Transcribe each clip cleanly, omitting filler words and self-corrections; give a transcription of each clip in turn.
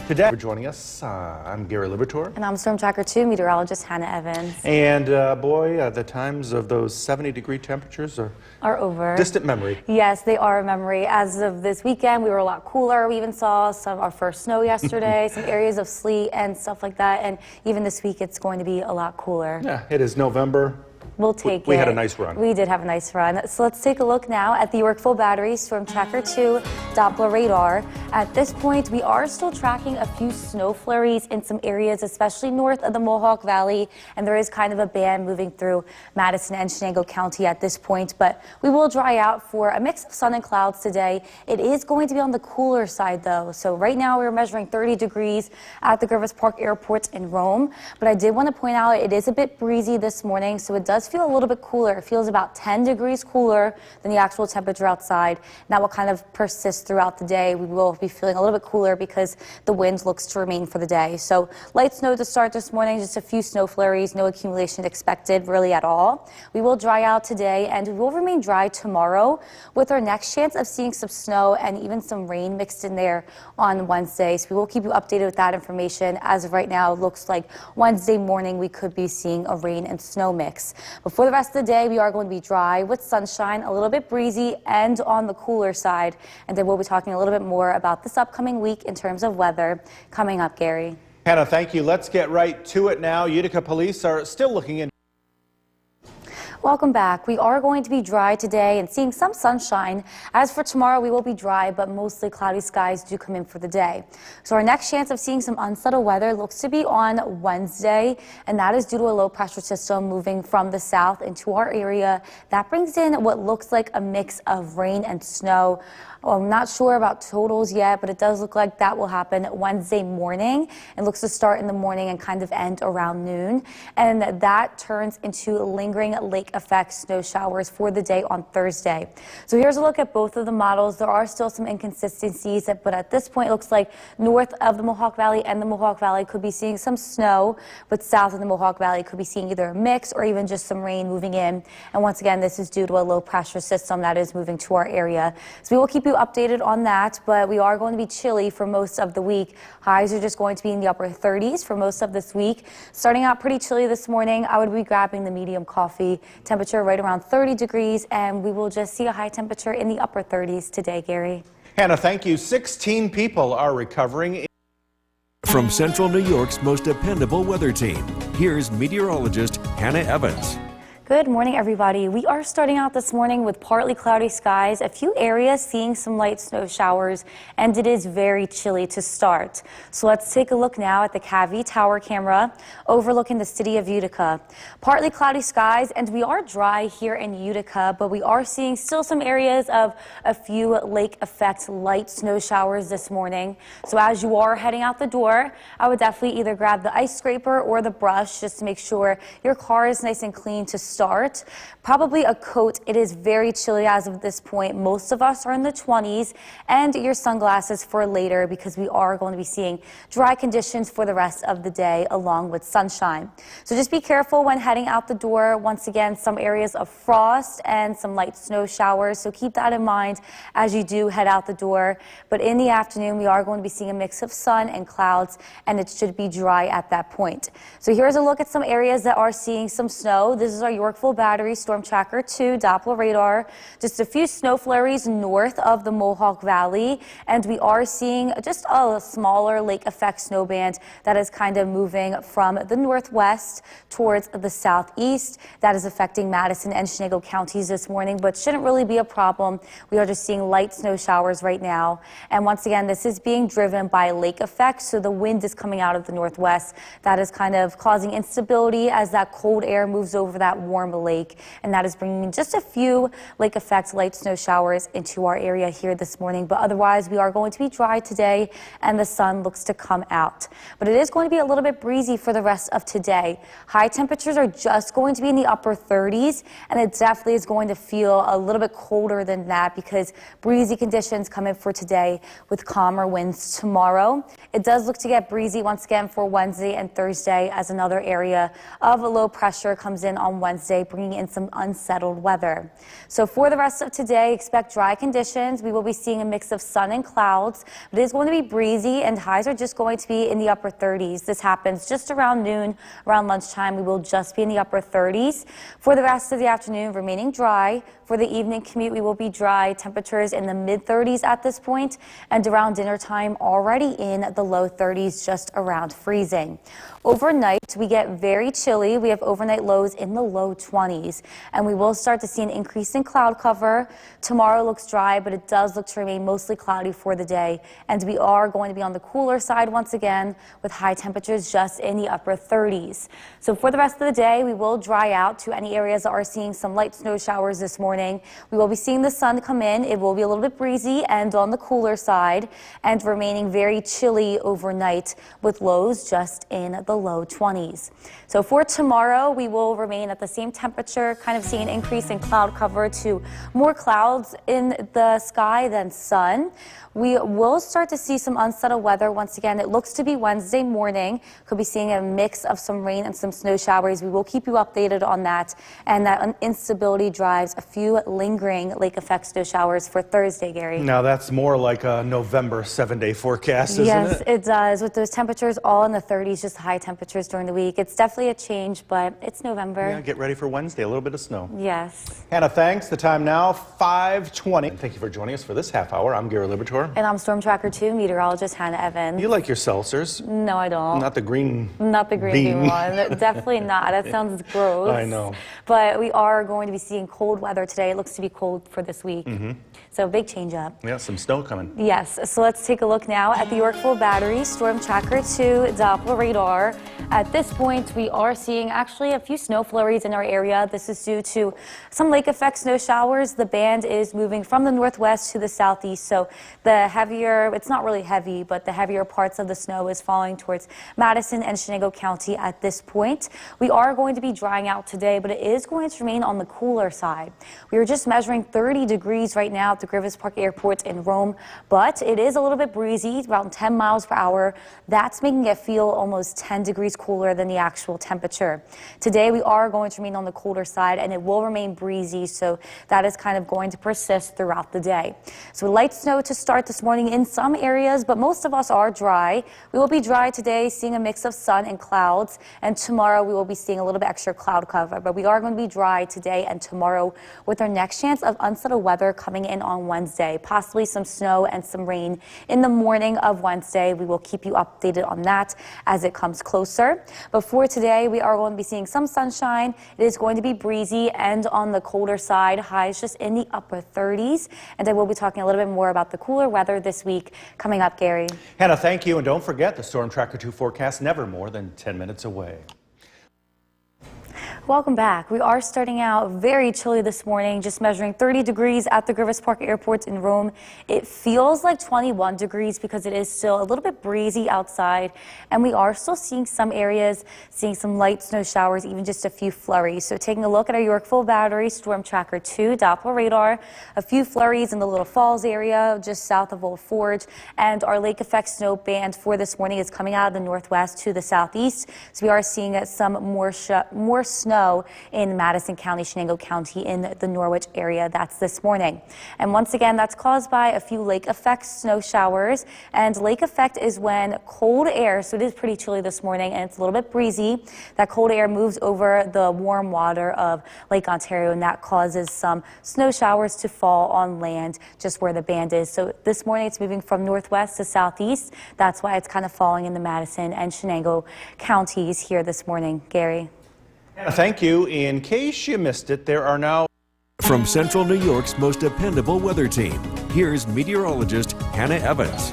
Today, for joining us, I'm Gary Libertor. And I'm Storm Tracker 2 meteorologist Hannah Evans. And the times of those 70-degree temperatures are over. Distant memory. Yes, they are a memory. As of this weekend, we were a lot cooler. We even saw our first snow yesterday, some areas of sleet and stuff like that. And even this week, it's going to be a lot cooler. Yeah, it is November. We'll take it. We had a nice run. We did have a nice run. So let's take a look now at the Yorkville Battery Storm Tracker 2 Doppler radar. At this point, we are still tracking a few snow flurries in some areas, especially north of the Mohawk Valley, and there is kind of a band moving through Madison and Chenango County at this point, but we will dry out for a mix of sun and clouds today. It is going to be on the cooler side, though. So right now, we're measuring 30 degrees at the Griffith Park Airport in Rome, but I did want to point out it is a bit breezy this morning, so it does feel a little bit cooler. It feels about 10 degrees cooler than the actual temperature outside. And that will kind of persist throughout the day. We will be feeling a little bit cooler because the wind looks to remain for the day. So light snow to start this morning, just a few snow flurries, no accumulation expected really at all. We will dry out today and we will remain dry tomorrow with our next chance of seeing some snow and even some rain mixed in there on Wednesday. So we will keep you updated with that information. As of right now, it looks like Wednesday morning we could be seeing a rain and snow mix. For the rest of the day, we are going to be dry with sunshine, a little bit breezy and on the cooler side. And then we'll be talking a little bit more about this upcoming week in terms of weather coming up, Gary. Hannah, thank you. Let's get right to it now. Utica police are still looking into. Welcome back. We are going to be dry today and seeing some sunshine. As for tomorrow, we will be dry, but mostly cloudy skies do come in for the day. So our next chance of seeing some unsettled weather looks to be on Wednesday, and that is due to a low pressure system moving from the south into our area. That brings in what looks like a mix of rain and snow. I'm not sure about totals yet, but it does look like that will happen Wednesday morning. It looks to start in the morning and kind of end around noon. And that turns into lingering lake effect snow showers for the day on Thursday. So here's a look at both of the models. There are still some inconsistencies, but at this point, it looks like north of the Mohawk Valley and the Mohawk Valley could be seeing some snow, but south of the Mohawk Valley could be seeing either a mix or even just some rain moving in. And once again, this is due to a low pressure system that is moving to our area. So we will keep you updated on that, but we are going to be chilly for most of the week. Highs are just going to be in the upper 30s for most of this week. Starting out pretty chilly this morning, I would be grabbing the medium coffee. Temperature right around 30 degrees, and we will just see a high temperature in the upper 30s today, Gary. Hannah, thank you. 16 people are recovering. From Central New York's most dependable weather team, here's meteorologist Hannah Evans. Good morning, everybody. We are starting out this morning with partly cloudy skies, a few areas seeing some light snow showers, and it is very chilly to start. So let's take a look now at the Cavie Tower camera overlooking the city of Utica. Partly cloudy skies, and we are dry here in Utica, but we are seeing still some areas of a few lake effect light snow showers this morning. So as you are heading out the door, I would definitely either grab the ice scraper or the brush just to make sure your car is nice and clean to start. Probably a coat. It is very chilly as of this point. Most of us are in the 20s, and your sunglasses for later because we are going to be seeing dry conditions for the rest of the day along with sunshine. So just be careful when heading out the door. Once again, some areas of frost and some light snow showers. So keep that in mind as you do head out the door. But in the afternoon, we are going to be seeing a mix of sun and clouds, and it should be dry at that point. So here's a look at some areas that are seeing some snow. This is our Yorkville Battery Storm Tracker 2 Doppler radar. Just a few snow flurries north of the Mohawk Valley, and we are seeing just a smaller lake effect snow band that is kind of moving from the northwest towards the southeast. That is affecting Madison and Chenango counties this morning, but shouldn't really be a problem. We are just seeing light snow showers right now. And once again, this is being driven by lake effect, so the wind is coming out of the northwest. That is kind of causing instability as that cold air moves over that warm lake, and that is bringing just a few lake effect light snow showers into our area here this morning. But otherwise, we are going to be dry today, and the sun looks to come out. But it is going to be a little bit breezy for the rest of today. High temperatures are just going to be in the upper 30s, and it definitely is going to feel a little bit colder than that because breezy conditions come in for today with calmer winds tomorrow. It does look to get breezy once again for Wednesday and Thursday as another area of a low pressure comes in on Wednesday Wednesday, bringing in some unsettled weather. So for the rest of today, expect dry conditions. We will be seeing a mix of sun and clouds, but it is going to be breezy and highs are just going to be in the upper 30s. This happens just around noon, around lunchtime. We will just be in the upper 30s. For the rest of the afternoon, remaining dry. For the evening commute, we will be dry. Temperatures in the mid-30s at this point, and around dinner time already in the low 30s, just around freezing. Overnight, we get very chilly. We have overnight lows in the low 20s, and we will start to see an increase in cloud cover. Tomorrow looks dry, but it does look to remain mostly cloudy for the day, and we are going to be on the cooler side once again with high temperatures just in the upper 30s. So for the rest of the day, we will dry out to any areas that are seeing some light snow showers this morning. We will be seeing the sun come in. It will be a little bit breezy and on the cooler side, and remaining very chilly overnight with lows just in the low 20s. So for tomorrow, we will remain at the same temperature, kind of seeing an increase in cloud cover to more clouds in the sky than sun. We will start to see some unsettled weather once again. It looks to be Wednesday morning. Could be seeing a mix of some rain and some snow showers. We will keep you updated on that. And that instability drives a few lingering lake effect snow showers for Thursday, Gary. Now that's more like a November 7-day forecast, isn't Yes, it? it does. With those temperatures all in the 30s, just high temperatures during the week. It's definitely a change, but it's November. Yeah, get ready for Wednesday, a little bit of snow. Yes. Hannah, thanks. The time now, 5:20. And thank you for joining us for this half hour. I'm Gary Libertor. And I'm Storm Tracker 2 meteorologist Hannah Evans. You like your seltzers? No, I don't. Not the green Not the green bean. bean one. Definitely not. That sounds gross. I know. But we are going to be seeing cold weather today. It looks to be cold for this week. So big change up. Yeah, some snow coming. Yes, so let's take a look now at the Yorkville Battery Storm Tracker 2 Doppler radar. At this point, we are seeing actually a few snow flurries in our area. This is due to some lake effect snow showers. The band is moving from the northwest to the southeast, so the heavier, it's not really heavy, but the heavier parts of the snow is falling towards Madison and Chenango County at this point. We are going to be drying out today, but it is going to remain on the cooler side. We are just measuring 30 degrees right now at the Griffith Park Airport in Rome, but it is a little bit breezy, around 10 miles per hour. That's making it feel almost 10 degrees cooler than the actual temperature. Today we are going to remain on the colder side, and it will remain breezy, so that is kind of going to persist throughout the day. So light snow to start this morning in some areas, but most of us are dry. We will be dry today, seeing a mix of sun and clouds, and tomorrow we will be seeing a little bit extra cloud cover, but we are going to be dry today and tomorrow with our next chance of unsettled weather coming in on Wednesday, possibly some snow and some rain in the morning of Wednesday. We will keep you updated on that as it comes closer. But for today, we are going to be seeing some sunshine. It is going to be breezy and on the colder side, highs just in the upper 30s. And I will be talking a little bit more about the cooler weather this week coming up, Gary. Hannah, thank you. And don't forget the Storm Tracker 2 forecast, never more than 10 minutes away. Welcome back. We are starting out very chilly this morning, just measuring 30 degrees at the Griffith Park Airport in Rome. It feels like 21 degrees because it is still a little bit breezy outside, and we are still seeing some areas, seeing some light snow showers, even just a few flurries. So taking a look at our Yorkville Battery Storm Tracker 2 Doppler radar, a few flurries in the Little Falls area, just south of Old Forge, and our lake effect snow band for this morning is coming out of the northwest to the southeast. So we are seeing some more snow in Madison County, Chenango County, in the Norwich area. That's this morning. And once again, that's caused by a few lake effect snow showers. And lake effect is when cold air, so it is pretty chilly this morning and it's a little bit breezy. That cold air moves over the warm water of Lake Ontario, and that causes some snow showers to fall on land just where the band is. So this morning it's moving from northwest to southeast. That's why it's kind of falling in the Madison and Chenango counties here this morning. Gary. Thank you. In case you missed it, there are now... From Central New York's most dependable weather team, here's meteorologist Hannah Evans.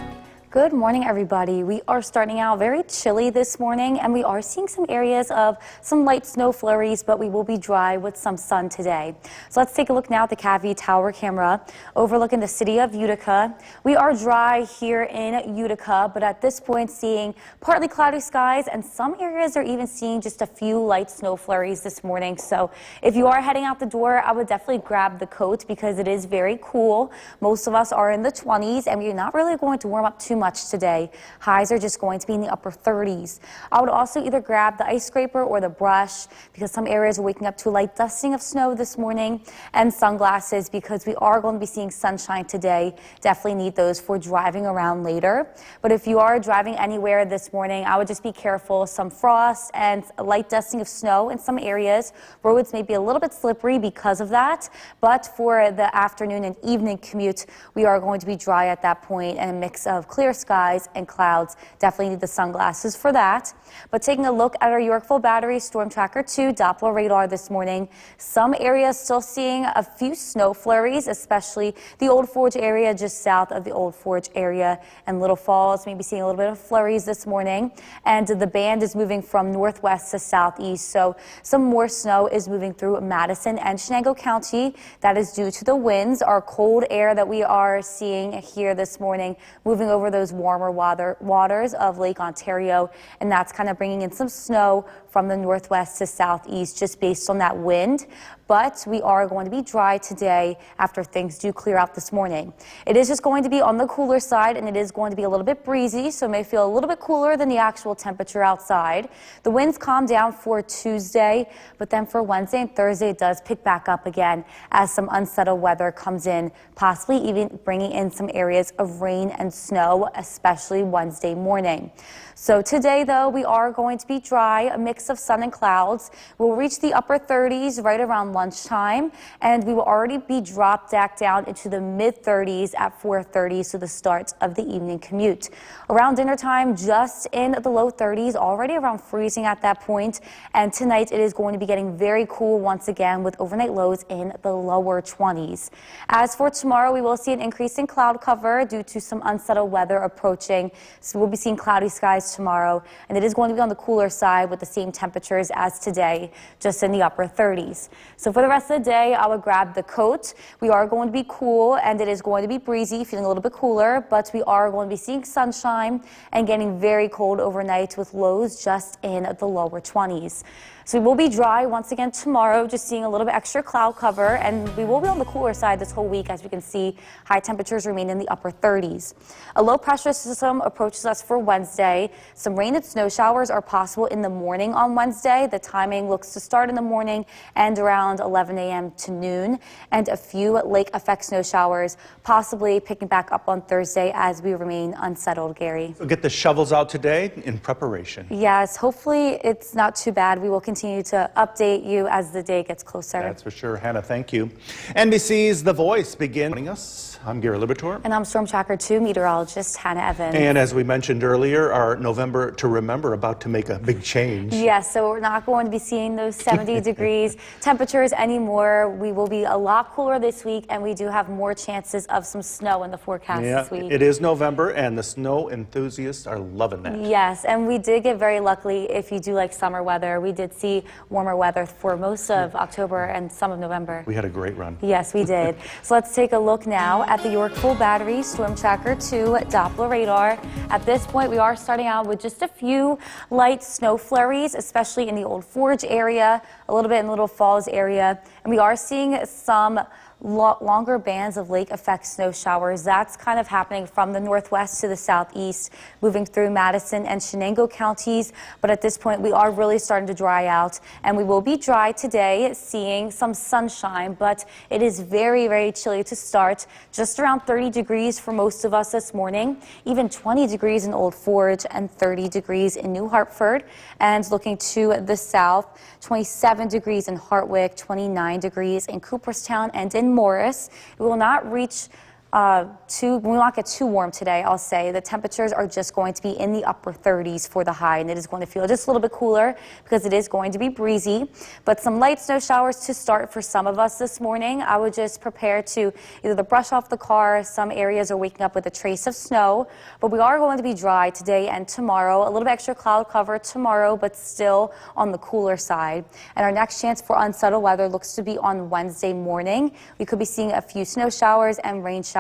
Good morning, everybody. We are starting out very chilly this morning, and we are seeing some areas of some light snow flurries, but we will be dry with some sun today. So let's take a look now at the Cavie Tower camera overlooking the city of Utica. We are dry here in Utica, but at this point seeing partly cloudy skies, and some areas are even seeing just a few light snow flurries this morning. So if you are heading out the door, I would definitely grab the coat because it is very cool. Most of us are in the 20s, and we're not really going to warm up too much today. Highs are just going to be in the upper 30s. I would also either grab the ice scraper or the brush because some areas are waking up to a light dusting of snow this morning, and sunglasses because we are going to be seeing sunshine today. Definitely need those for driving around later. But if you are driving anywhere this morning, I would just be careful. Some frost and a light dusting of snow in some areas. Roads may be a little bit slippery because of that, but for the afternoon and evening commute, we are going to be dry at that point and a mix of clear skies and clouds. Definitely need the sunglasses for that. But taking a look at our Yorkville Battery Storm Tracker 2 Doppler radar this morning, some areas still seeing a few snow flurries, especially the Old Forge area just south of the Old Forge area and Little Falls. Maybe seeing a little bit of flurries this morning. And the band is moving from northwest to southeast, so some more snow is moving through Madison and Chenango County. That is due to the winds, our cold air that we are seeing here this morning, moving over those warmer waters of Lake Ontario, and that's kind of bringing in some snow from the northwest to southeast just based on that wind. But we are going to be dry today after things do clear out this morning. It is just going to be on the cooler side, and it is going to be a little bit breezy, so it may feel a little bit cooler than the actual temperature outside. The winds calm down for Tuesday, but then for Wednesday and Thursday, it does pick back up again as some unsettled weather comes in, possibly even bringing in some areas of rain and snow, especially Wednesday morning. So today, though, we are going to be dry, a mix of sun and clouds. We'll reach the upper 30s right around lunchtime, and we will already be dropped back down into the mid-30s at 4:30, so the start of the evening commute. Around dinner time, just in the low 30s, already around freezing at that point. And tonight, it is going to be getting very cool once again with overnight lows in the lower 20s. As for tomorrow, we will see an increase in cloud cover due to some unsettled weather approaching. So we'll be seeing cloudy skies tomorrow, and it is going to be on the cooler side with the same temperatures as today, just in the upper 30s. So for the rest of the day, I would grab the coat. We are going to be cool, and it is going to be breezy, feeling a little bit cooler, but we are going to be seeing sunshine and getting very cold overnight with lows just in the lower 20s. So we will be dry once again tomorrow, just seeing a little bit extra cloud cover, and we will be on the cooler side this whole week. As we can see, high temperatures remain in the upper 30s. A low pressure system approaches us for Wednesday. Some rain and snow showers are possible in the morning on Wednesday. The timing looks to start in the morning and around 11 a.m. to noon, and a few lake effect snow showers possibly picking back up on Thursday as we remain unsettled, Gary. So get the shovels out today in preparation. Yes, hopefully it's not too bad. We will continue to update you as the day gets closer. That's for sure. Hannah, thank you. NBC's The Voice beginning us. I'm Gary Libator. And I'm Storm Tracker 2 meteorologist Hannah Evans. And as we mentioned earlier, our November to Remember about to make a big change. Yes, so we're not going to be seeing those 70 degrees temperatures anymore. We will be a lot cooler this week, and we do have more chances of some snow in the forecast this week. It is November, and the snow enthusiasts are loving that. Yes, and we did get very lucky if you do like summer weather. We did see warmer weather for most of October and some of November. We had a great run. Yes, we did. So let's take a look now at the Yorkville Battery Storm Tracker 2 Doppler radar. At this point, we are starting out with just a few light snow flurries, especially in the Old Forge area, a little bit in Little Falls area, and we are seeing some longer bands of lake effect snow showers. That's kind of happening from the northwest to the southeast, moving through Madison and Chenango counties. But at this point, we are really starting to dry out, and we will be dry today, seeing some sunshine, but it is very, very chilly to start. Just around 30 degrees for most of us this morning, even 20 degrees in Old Forge and 30 degrees in New Hartford. And looking to the south, 27 degrees in Hartwick, 29 degrees in Cooperstown and in Morris. It will not reach we will not get too warm today, I'll say. The temperatures are just going to be in the upper 30s for the high, and it is going to feel just a little bit cooler because it is going to be breezy. But some light snow showers to start for some of us this morning. I would just prepare to either brush off the car. Some areas are waking up with a trace of snow, but we are going to be dry today and tomorrow. A little bit extra cloud cover tomorrow, but still on the cooler side. And our next chance for unsettled weather looks to be on Wednesday morning. We could be seeing a few snow showers and rain showers.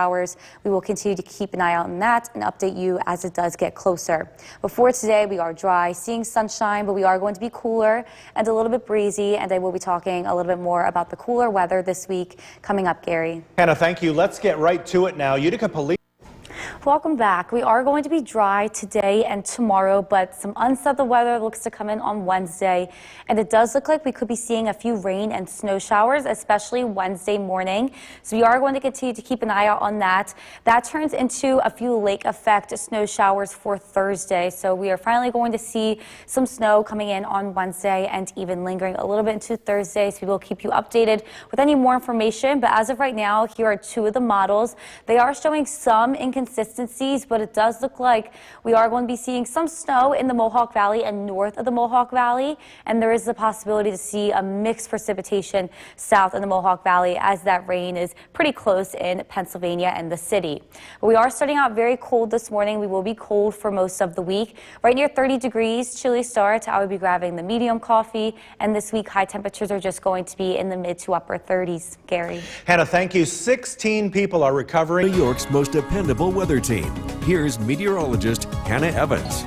We will continue to keep an eye out on that and update you as it does get closer. But for today, we are dry, seeing sunshine, but we are going to be cooler and a little bit breezy, and I will be talking a little bit more about the cooler weather this week coming up, Gary. Hannah, thank you. Let's get right to it now. Utica Police. Welcome back. We are going to be dry today and tomorrow, but some unsettled weather looks to come in on Wednesday. And it does look like we could be seeing a few rain and snow showers, especially Wednesday morning. So we are going to continue to keep an eye out on that. That turns into a few lake effect snow showers for Thursday. So we are finally going to see some snow coming in on Wednesday and even lingering a little bit into Thursday. So we will keep you updated with any more information. But as of right now, here are two of the models. They are showing some inconsistencies, but it does look like we are going to be seeing some snow in the Mohawk Valley and north of the Mohawk Valley, and there is the possibility to see a mixed precipitation south in the Mohawk Valley as that rain is pretty close in Pennsylvania and the city. But we are starting out very cold this morning. We will be cold for most of the week. Right near 30 degrees, chilly start. I would be grabbing the medium coffee, and this week high temperatures are just going to be in the mid to upper 30s. Gary. Hannah, thank you. 16 people are recovering. New York's most dependable weather team. Here's meteorologist Hannah Evans.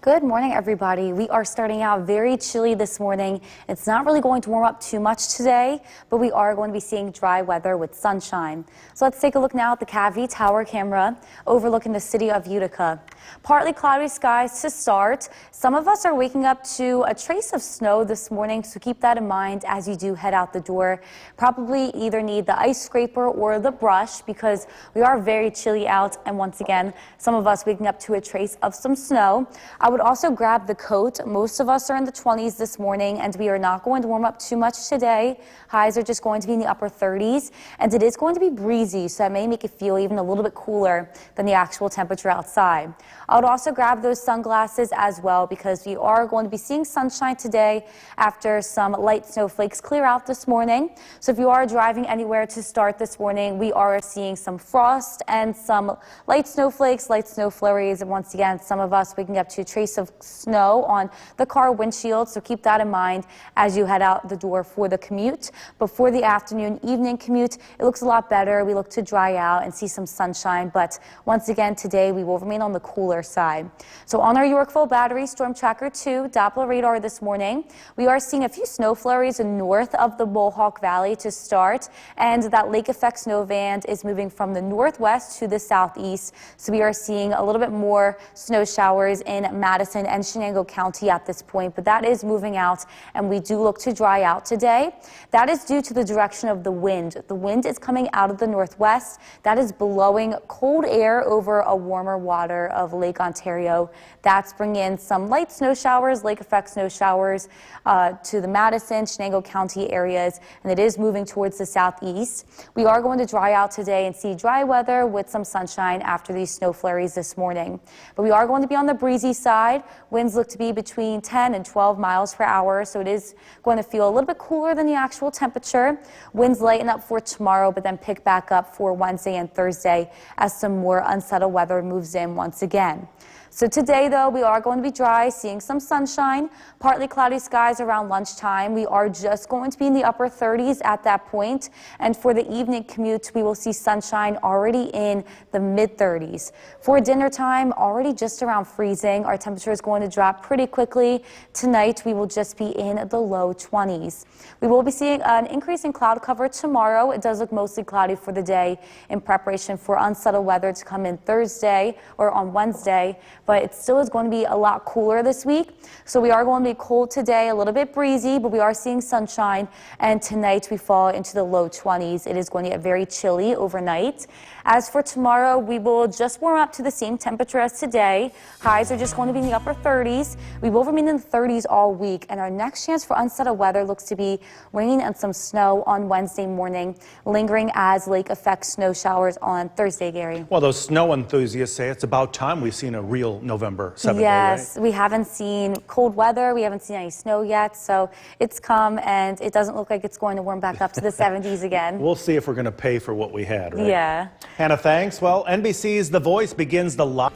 Good morning, everybody. We are starting out very chilly this morning. It's not really going to warm up too much today, but we are going to be seeing dry weather with sunshine. So let's take a look now at the Cavie Tower camera overlooking the city of Utica. Partly cloudy skies to start. Some of us are waking up to a trace of snow this morning, so keep that in mind as you do head out the door. Probably either need the ice scraper or the brush because we are very chilly out, and once again, some of us waking up to a trace of some snow. I would also grab the coat. Most of us are in the 20s this morning, and we are not going to warm up too much today. Highs are just going to be in the upper 30s, and it is going to be breezy, so that may make it feel even a little bit cooler than the actual temperature outside. I would also grab those sunglasses as well because we are going to be seeing sunshine today after some light snowflakes clear out this morning. So if you are driving anywhere to start this morning, we are seeing some frost and some light snowflakes, light snow flurries, and once again, some of us waking up to a trace of snow on the car windshield. So keep that in mind as you head out the door for the commute. But for the afternoon, evening commute, it looks a lot better. We look to dry out and see some sunshine. But once again, today we will remain on the cooler side. So on our Yorkville Battery Storm Tracker 2 Doppler radar this morning, we are seeing a few snow flurries north of the Mohawk Valley to start, and that lake effect snow band is moving from the northwest to the southeast. So we are seeing a little bit more snow showers in Madison and Shenango County at this point, but that is moving out, and we do look to dry out today. That is due to the direction of the wind. The wind is coming out of the northwest. That is blowing cold air over a warmer water of Lake Ontario. That's bringing in some light snow showers, lake effect snow showers to the Madison, Shenango County areas, and it is moving towards the southeast. We are going to dry out today and see dry weather with some sunshine after these snow flurries this morning. But we are going to be on the breezy side. Winds look to be between 10 and 12 miles per hour, so it is going to feel a little bit cooler than the actual temperature. Winds lighten up for tomorrow, but then pick back up for Wednesday and Thursday as some more unsettled weather moves in once again. So today, though, we are going to be dry, seeing some sunshine, partly cloudy skies around lunchtime. We are just going to be in the upper 30s at that point. And for the evening commute, we will see sunshine already in the mid-30s. For dinner time, already just around freezing. Our temperature is going to drop pretty quickly. Tonight, we will just be in the low 20s. We will be seeing an increase in cloud cover tomorrow. It does look mostly cloudy for the day in preparation for unsettled weather to come in Thursday or on Wednesday. But it still is going to be a lot cooler this week. So we are going to be cold today, a little bit breezy, but we are seeing sunshine. And tonight we fall into the low 20s. It is going to get very chilly overnight. As for tomorrow, we will just warm up to the same temperature as today. Highs are just going to be in the upper 30s. We will remain in the 30s all week. And our next chance for unsettled weather looks to be rain and some snow on Wednesday morning, lingering as lake effect snow showers on Thursday, Gary. Well, those snow enthusiasts say it's about time we've seen a real November 7th Yes, day, right? we haven't seen cold weather. We haven't seen any snow yet. So it's come, and it doesn't look like it's going to warm back up to the 70s again. We'll see if we're going to pay for what we had, right? Yeah. Hannah, thanks. Well, NBC's The Voice begins the live.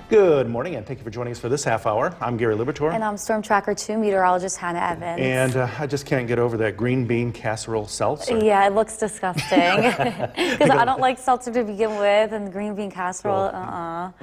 Good morning, and thank you for joining us for this half hour. I'm Gary Libertor. And I'm Storm Tracker 2 meteorologist Hannah Evans. And I just can't get over that green bean casserole seltzer. Yeah, it looks disgusting. Because I don't like seltzer to begin with, and green bean casserole, Well,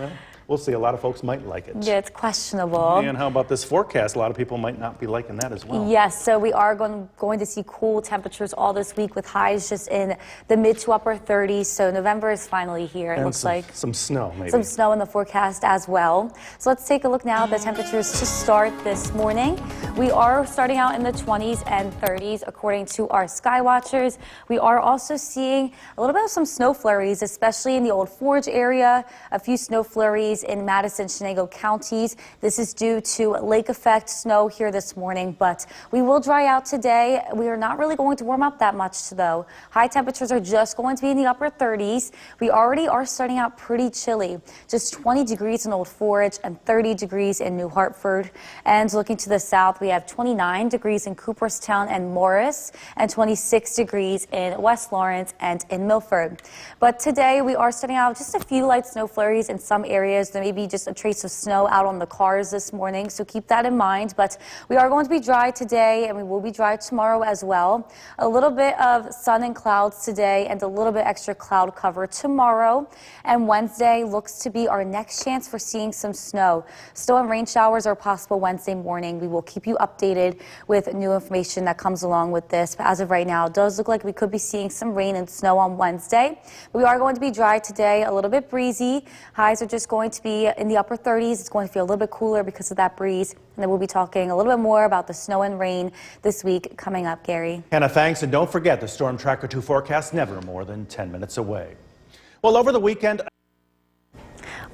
We'll see. A lot of folks might like it. Yeah, it's questionable. And how about this forecast? A lot of people might not be liking that as well. Yes, so we are going to see cool temperatures all this week with highs just in the mid to upper 30s. So November is finally here, it And looks like. some snow, maybe. Some snow in the forecast as well. So let's take a look now at the temperatures to start this morning. We are starting out in the 20s and 30s according to our sky watchers. We are also seeing a little bit of some snow flurries, especially in the Old Forge area. A few snow flurries in Madison, Chenango counties. This is due to lake effect snow here this morning, but we will dry out today. We are not really going to warm up that much though. High temperatures are just going to be in the upper 30s. We already are starting out pretty chilly. Just 20 degrees in Old Forge and 30 degrees in New Hartford. And looking to the south, we have 29 degrees in Cooperstown and Morris and 26 degrees in West Lawrence and in Milford. But today we are starting out just a few light snow flurries in some areas. There may be just a trace of snow out on the cars this morning, so keep that in mind. But we are going to be dry today, and we will be dry tomorrow as well. A little bit of sun and clouds today and a little bit extra cloud cover tomorrow. And Wednesday looks to be our next chance for seeing some snow. Snow and rain showers are possible Wednesday morning. We will keep you updated with new information that comes along with this. But as of right now, it does look like we could be seeing some rain and snow on Wednesday. But we are going to be dry today, a little bit breezy. Highs are just going to be in the upper 30s. It's going to feel a little bit cooler because of that breeze. And then we'll be talking a little bit more about the snow and rain this week coming up, Gary. Hannah, thanks. And don't forget the Storm Tracker 2 forecast never more than 10 minutes away. Well, over the weekend.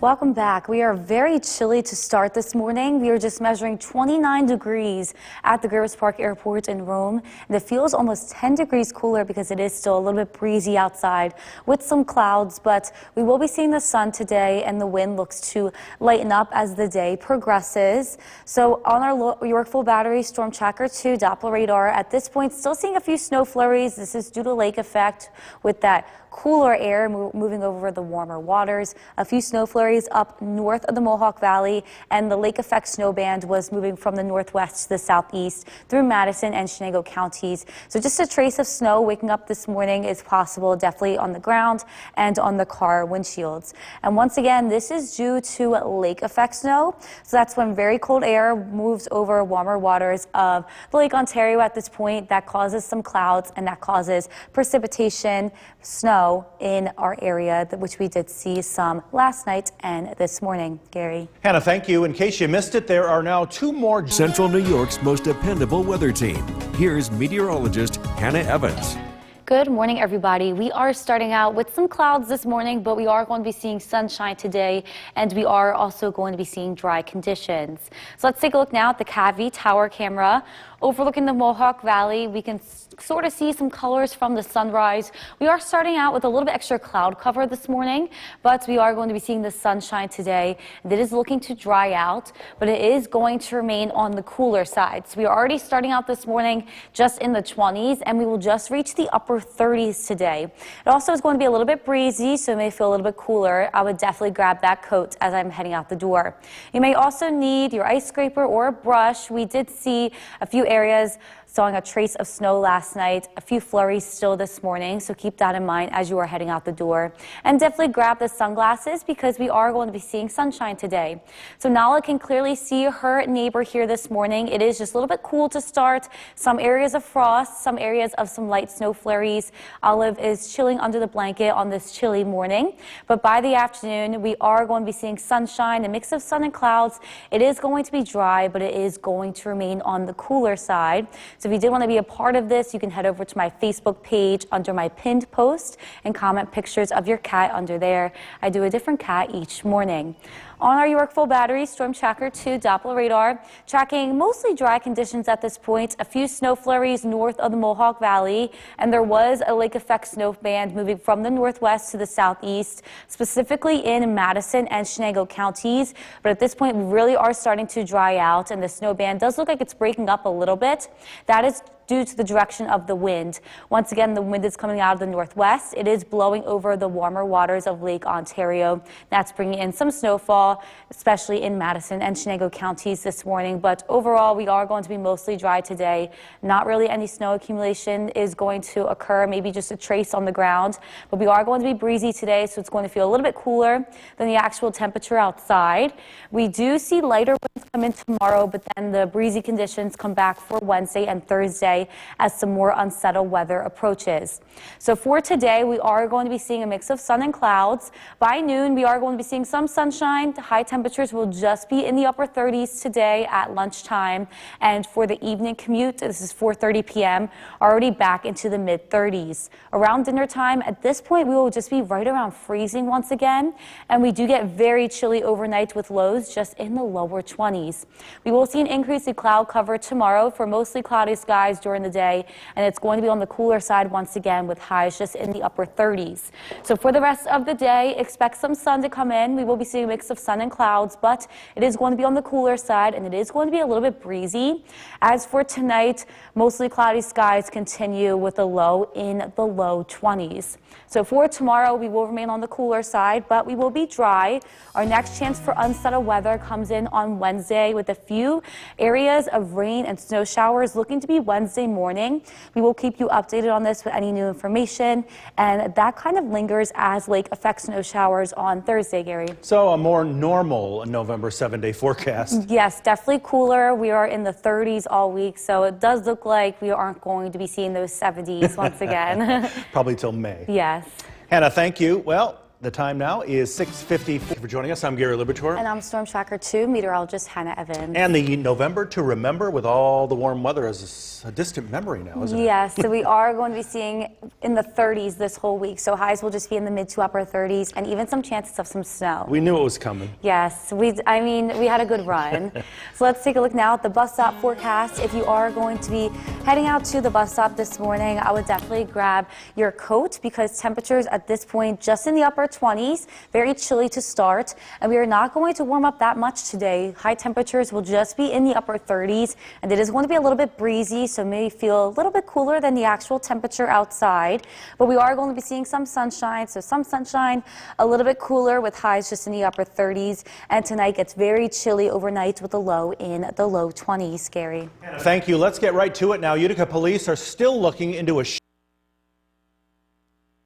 Welcome back. We are very chilly to start this morning. We are just measuring 29 degrees at the Grivers Park Airport in Rome. And it feels almost 10 degrees cooler because it is still a little bit breezy outside with some clouds. But we will be seeing the sun today, and the wind looks to lighten up as the day progresses. So on our Yorkville Battery Storm Tracker 2 Doppler radar, at this point, still seeing a few snow flurries. This is due to lake effect with that cooler air moving over the warmer waters. A few snow flurries up north of the Mohawk Valley, and the lake effect snow band was moving from the northwest to the southeast through Madison and Chenango counties. So just a trace of snow waking up this morning is possible, definitely on the ground and on the car windshields. And once again, this is due to lake effect snow. So that's when very cold air moves over warmer waters of the Lake Ontario at this point. That causes some clouds, and that causes precipitation, snow in our area, which we did see some last night and this morning. Gary. Hannah, thank you. In case you missed it, there are now 2 more. Central New York's most dependable weather team. Here's meteorologist Hannah Evans. Good morning, everybody. We are starting out with some clouds this morning, but we are going to be seeing sunshine today, and we are also going to be seeing dry conditions. So let's take a look now at the Cavie Tower camera. Overlooking the Mohawk Valley, we can sort of see some colors from the sunrise. We are starting out with a little bit extra cloud cover this morning, but we are going to be seeing the sunshine today. It is looking to dry out, but it is going to remain on the cooler side. So we are already starting out this morning just in the 20s, and we will just reach the upper 30s today. It also is going to be a little bit breezy, so it may feel a little bit cooler. I would definitely grab that coat as I'm heading out the door. You may also need your ice scraper or a brush. We did see a few areas showing a trace of snow last night, a few flurries still this morning, so keep that in mind as you are heading out the door. And definitely grab the sunglasses because we are going to be seeing sunshine today. So Nala can clearly see her neighbor here this morning. It is just a little bit cool to start. Some areas of frost, some areas of some light snow flurries. Olive is chilling under the blanket on this chilly morning. But by the afternoon, we are going to be seeing sunshine, a mix of sun and clouds. It is going to be dry, but it is going to remain on the cooler side. So if you did want to be a part of this, you can head over to my Facebook page under my pinned post and comment pictures of your cat under there. I do a different cat each morning. On our Yorkville Battery Storm Tracker 2 Doppler radar, tracking mostly dry conditions at this point, a few snow flurries north of the Mohawk Valley, and there was a lake effect snow band moving from the northwest to the southeast, specifically in Madison and Chenango counties. But at this point, we really are starting to dry out, and the snow band does look like it's breaking up a little bit. That is due to the direction of the wind. Once again, the wind is coming out of the northwest. It is blowing over the warmer waters of Lake Ontario. That's bringing in some snowfall, especially in Madison and Chenango counties this morning. But overall, we are going to be mostly dry today. Not really any snow accumulation is going to occur, maybe just a trace on the ground. But we are going to be breezy today, so it's going to feel a little bit cooler than the actual temperature outside. We do see lighter winds come in tomorrow, but then the breezy conditions come back for Wednesday and Thursday as some more unsettled weather approaches. So for today, we are going to be seeing a mix of sun and clouds. By noon, we are going to be seeing some sunshine. The high temperatures will just be in the upper 30s today at lunchtime. And for the evening commute, this is 4:30 p.m., already back into the mid-30s. Around dinner time, at this point, we will just be right around freezing once again. And we do get very chilly overnight with lows just in the lower 20s. We will see an increase in cloud cover tomorrow for mostly cloudy skies during the day. And it's going to be on the cooler side once again with highs just in the upper 30s. So for the rest of the day, expect some sun to come in. We will be seeing a mix of sun and clouds, but it is going to be on the cooler side and it is going to be a little bit breezy. As for tonight, mostly cloudy skies continue with a low in the low 20s. So for tomorrow, we will remain on the cooler side, but we will be dry. Our next chance for unsettled weather comes in on Wednesday with a few areas of rain and snow showers looking to be Wednesday morning. We will keep you updated on this with any new information, and that kind of lingers as lake effect snow showers on Thursday, Gary. So a more normal November 7-day forecast. Yes, definitely cooler. We are in the 30s all week, so it does look like we aren't going to be seeing those 70s once again. Probably till May. Yes. Hannah, thank you. Well, the time now is 6:50. Thank you for joining us. I'm Gary Libitor. And I'm Storm Tracker 2 meteorologist Hannah Evans. And the November to remember with all the warm weather is a distant memory now, isn't it? Yes, so we are going to be seeing in the 30s this whole week. So highs will just be in the mid to upper 30s and even some chances of some snow. We knew it was coming. Yes, we had a good run. So let's take a look now at the bus stop forecast. If you are going to be heading out to the bus stop this morning, I would definitely grab your coat because temperatures at this point just in the upper 20s, very chilly to start, and we are not going to warm up that much today. High temperatures will just be in the upper 30s, and it is going to be a little bit breezy, so may feel a little bit cooler than the actual temperature outside. But we are going to be seeing some sunshine, so some sunshine, a little bit cooler with highs just in the upper 30s, and tonight gets very chilly overnight with a low in the low 20s, Gary. Thank you. Let's get right to it now. Utica police are still looking into a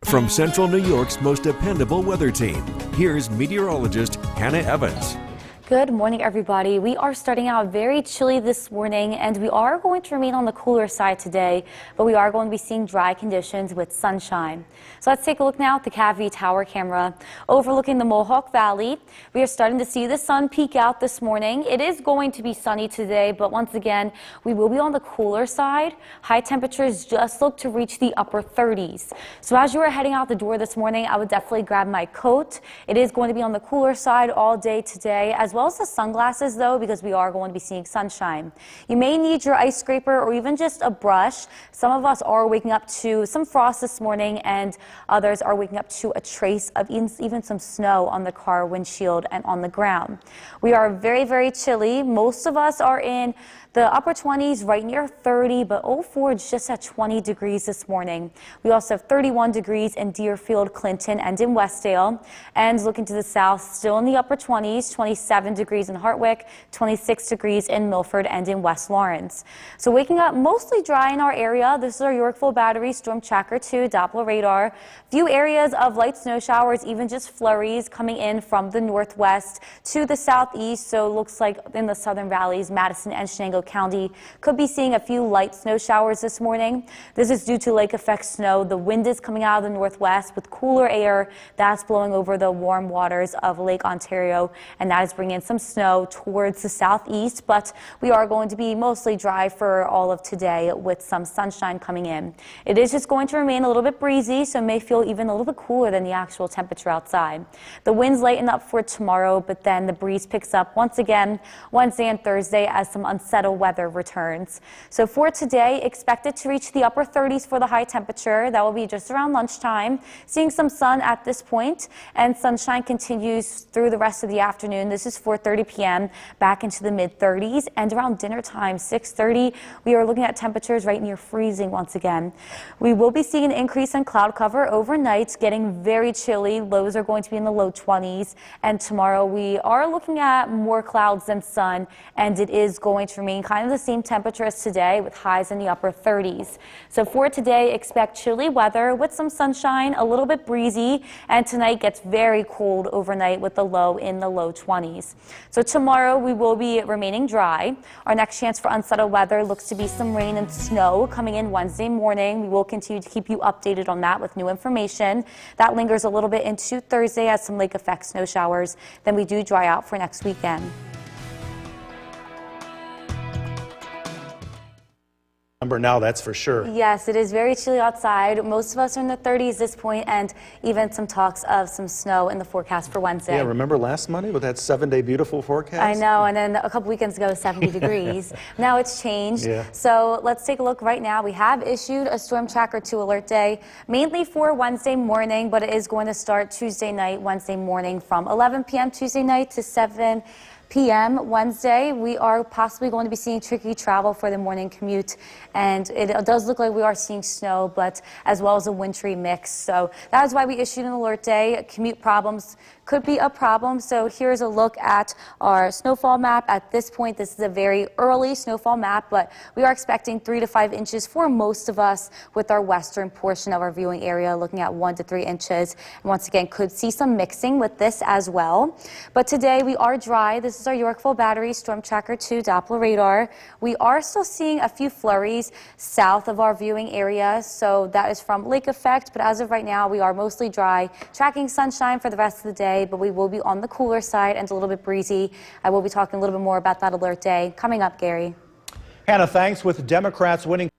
From Central New York's most dependable weather team, here's meteorologist Hannah Evans. Good morning, everybody. We are starting out very chilly this morning, and we are going to remain on the cooler side today, but we are going to be seeing dry conditions with sunshine. So let's take a look now at the Cavie Tower camera overlooking the Mohawk Valley. We are starting to see the sun peek out this morning. It is going to be sunny today, but once again, we will be on the cooler side. High temperatures just look to reach the upper 30s. So as you are heading out the door this morning, I would definitely grab my coat. It is going to be on the cooler side all day today, as well as the sunglasses though, because we are going to be seeing sunshine. You may need your ice scraper or even just a brush. Some of us are waking up to some frost this morning and others are waking up to a trace of even some snow on the car windshield and on the ground. We are very, very chilly. Most of us are in the upper 20s, right near 30, but Old Forge just at 20 degrees this morning. We also have 31 degrees in Deerfield, Clinton, and in Westdale. And looking to the south, still in the upper 20s, 27 degrees in Hartwick, 26 degrees in Milford and in West Lawrence. So waking up mostly dry in our area. This is our Yorkville Battery Storm Tracker 2 Doppler radar. Few areas of light snow showers, even just flurries coming in from the northwest to the southeast. So it looks like in the southern valleys, Madison and Chenango County could be seeing a few light snow showers this morning. This is due to lake effect snow. The wind is coming out of the northwest with cooler air that's blowing over the warm waters of Lake Ontario, and that is bringing in some snow towards the southeast, but we are going to be mostly dry for all of today with some sunshine coming in. It is just going to remain a little bit breezy, so it may feel even a little bit cooler than the actual temperature outside. The winds lighten up for tomorrow, but then the breeze picks up once again Wednesday and Thursday as some unsettled weather returns. So for today, expect it to reach the upper 30s for the high temperature. That will be just around lunchtime. Seeing some sun at this point, and sunshine continues through the rest of the afternoon. This is 4:30 p.m. back into the mid-30s, and around dinner time, 6:30, we are looking at temperatures right near freezing once again. We will be seeing an increase in cloud cover overnight, getting very chilly. Lows are going to be in the low 20s, and tomorrow we are looking at more clouds than sun, and it is going to remain kind of the same temperature as today with highs in the upper 30s. So for today, expect chilly weather with some sunshine, a little bit breezy, and tonight gets very cold overnight with the low in the low 20s. So tomorrow we will be remaining dry. Our next chance for unsettled weather looks to be some rain and snow coming in Wednesday morning. We will continue to keep you updated on that with new information. That lingers a little bit into Thursday as some lake effect snow showers. Then we do dry out for next weekend. Now, that's for sure. Yes, it is very chilly outside. Most of us are in the 30s at this point, and even some talks of some snow in the forecast for Wednesday. Yeah, remember last Monday with that 7-day beautiful forecast? I know, and then a couple weekends ago, 70 degrees. Now it's changed. Yeah. So let's take a look right now. We have issued a Storm Tracker 2 alert day, mainly for Wednesday morning, but it is going to start Tuesday night, Wednesday morning from 11 p.m. Tuesday night to 7 p.m. Wednesday. We are possibly going to be seeing tricky travel for the morning commute, and it does look like we are seeing snow, but as well as a wintry mix. So that is why we issued an alert day. Commute problems could be a problem. So here's a look at our snowfall map. At this point, this is a very early snowfall map, but we are expecting 3 to 5 inches for most of us, with our western portion of our viewing area looking at 1 to 3 inches. And once again, could see some mixing with this as well. But today we are dry. This is our Yorkville Battery Storm Tracker 2 Doppler radar. We are still seeing a few flurries south of our viewing area, so that is from lake effect. But as of right now, we are mostly dry, tracking sunshine for the rest of the day, but we will be on the cooler side and a little bit breezy. I will be talking a little bit more about that alert day coming up, Gary. Hannah, thanks. With Democrats winning.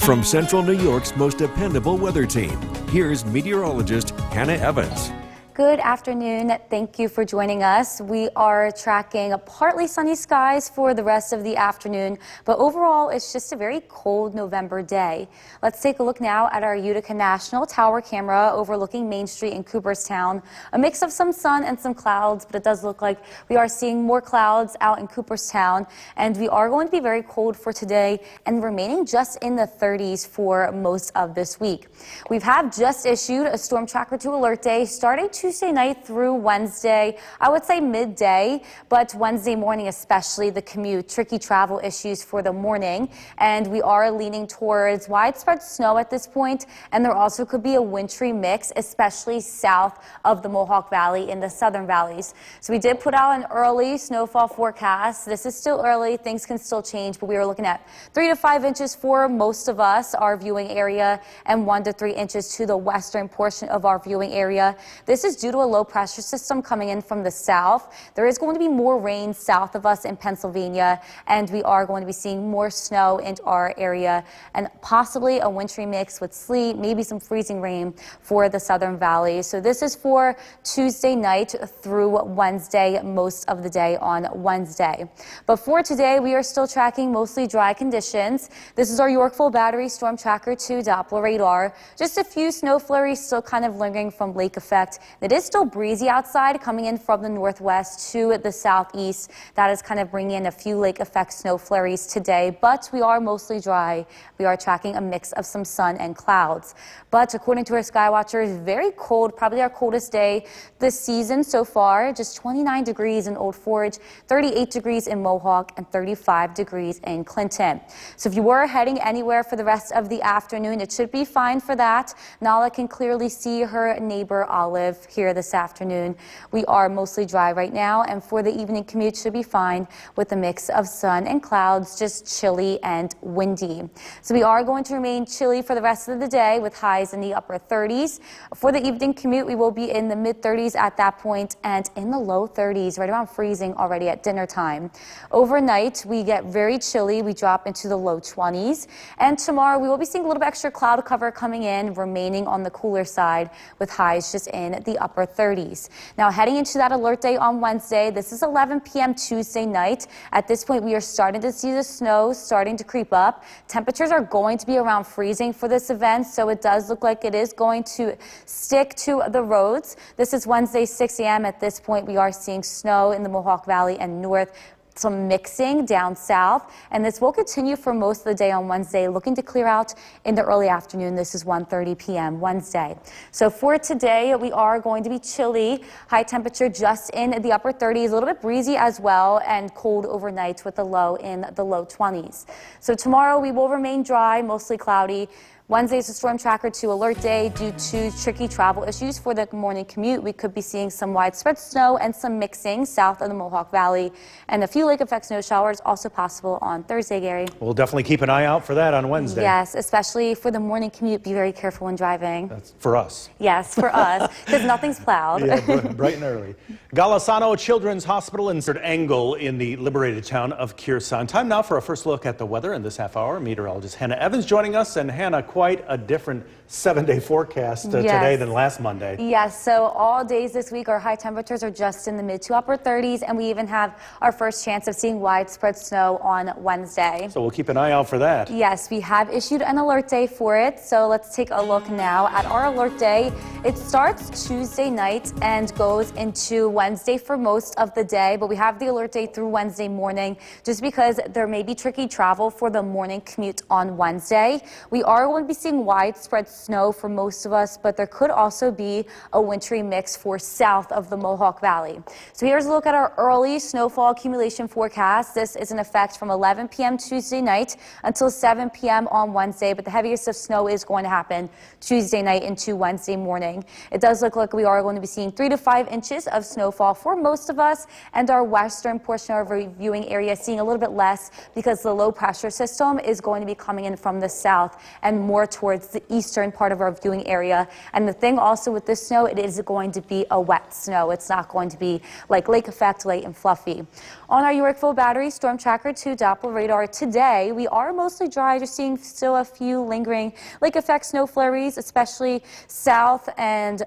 From Central New York's most dependable weather team, here's meteorologist Hannah Evans. Good afternoon. Thank you for joining us. We are tracking partly sunny skies for the rest of the afternoon, but overall it's just a very cold November day. Let's take a look now at our Utica National Tower camera overlooking Main Street in Cooperstown. A mix of some sun and some clouds, but it does look like we are seeing more clouds out in Cooperstown, and we are going to be very cold for today and remaining just in the 30s for most of this week. We have just issued a Storm Tracker 2 alert day starting Tuesday night through Wednesday, I would say midday, but Wednesday morning especially, the commute, tricky travel issues for the morning, and we are leaning towards widespread snow at this point, and there also could be a wintry mix, especially south of the Mohawk Valley in the southern valleys. So we did put out an early snowfall forecast. This is still early, things can still change, but we are looking at 3 to 5 inches for most of us, our viewing area, and 1 to 3 inches to the western portion of our viewing area. This is due to a low pressure system coming in from the south. There is going to be more rain south of us in Pennsylvania, and we are going to be seeing more snow in our area and possibly a wintry mix with sleet, maybe some freezing rain for the southern valley. So this is for Tuesday night through Wednesday, most of the day on Wednesday. But for today, we are still tracking mostly dry conditions. This is our Yorkville Battery Storm Tracker 2 Doppler radar. Just a few snow flurries still kind of lingering from lake effect. It is still breezy outside, coming in from the northwest to the southeast. That is kind of bringing in a few lake effect snow flurries today, but we are mostly dry. We are tracking a mix of some sun and clouds. But according to our Skywatchers, very cold, probably our coldest day this season so far. Just 29 degrees in Old Forge, 38 degrees in Mohawk, and 35 degrees in Clinton. So if you were heading anywhere for the rest of the afternoon, it should be fine for that. Nala can clearly see her neighbor Olive here this afternoon. We are mostly dry right now, and for the evening commute should be fine with a mix of sun and clouds, just chilly and windy. So we are going to remain chilly for the rest of the day with highs in the upper 30s. For the evening commute, we will be in the mid 30s at that point and in the low 30s, right around freezing already at dinner time. Overnight, we get very chilly. We drop into the low 20s. And tomorrow, we will be seeing a little bit extra cloud cover coming in, remaining on the cooler side with highs just in the upper 30s. Now heading into that alert day on Wednesday, this is 11 p.m. Tuesday night. At this point, we are starting to see the snow starting to creep up. Temperatures are going to be around freezing for this event, so it does look like it is going to stick to the roads. This is Wednesday, 6 a.m. At this point, we are seeing snow in the Mohawk Valley and north, some mixing down south, and this will continue for most of the day on Wednesday, looking to clear out in the early afternoon. This is 1:30 p.m. Wednesday. So for today, we are going to be chilly, high temperature just in the upper 30s, a little bit breezy as well, and cold overnight with the low in the low 20s. So tomorrow we will remain dry, mostly cloudy. Wednesday is a Storm Tracker 2 alert day due to tricky travel issues for the morning commute. We could be seeing some widespread snow and some mixing south of the Mohawk Valley, and a few lake effect snow showers also possible on Thursday, Gary. We'll definitely keep an eye out for that on Wednesday. Yes, especially for the morning commute. Be very careful when driving. That's for us. Yes, for us, because nothing's plowed. Yeah, bright and early. Golisano Children's Hospital insert angle in the liberated town of Kherson. Time now for a first look at the weather in this half hour. Meteorologist Hannah Evans joining us, and Hannah, quite a different 7-day forecast today than last Monday. Yes, so all days this week our high temperatures are just in the mid to upper 30s, and we even have our first chance of seeing widespread snow on Wednesday. So we'll keep an eye out for that. Yes, we have issued an alert day for it, so let's take a look now at our alert day. It starts Tuesday night and goes into Wednesday for most of the day, but we have the alert day through Wednesday morning just because there may be tricky travel for the morning commute on Wednesday. We are going to be seeing widespread snow for most of us, but there could also be a wintry mix for south of the Mohawk Valley. So here's a look at our early snowfall accumulation forecast. This is in effect from 11 p.m. Tuesday night until 7 p.m. on Wednesday, but the heaviest of snow is going to happen Tuesday night into Wednesday morning. It does look like we are going to be seeing 3 to 5 inches of snowfall for most of us, and our western portion of our viewing area seeing a little bit less because the low pressure system is going to be coming in from the south and more towards the eastern part of our viewing area. And the thing also with this snow, it is going to be a wet snow. It's not going to be like lake effect, light and fluffy. On our Yorkville Battery Storm Tracker 2 Doppler radar today, we are mostly dry, just seeing still a few lingering lake effect snow flurries, especially south and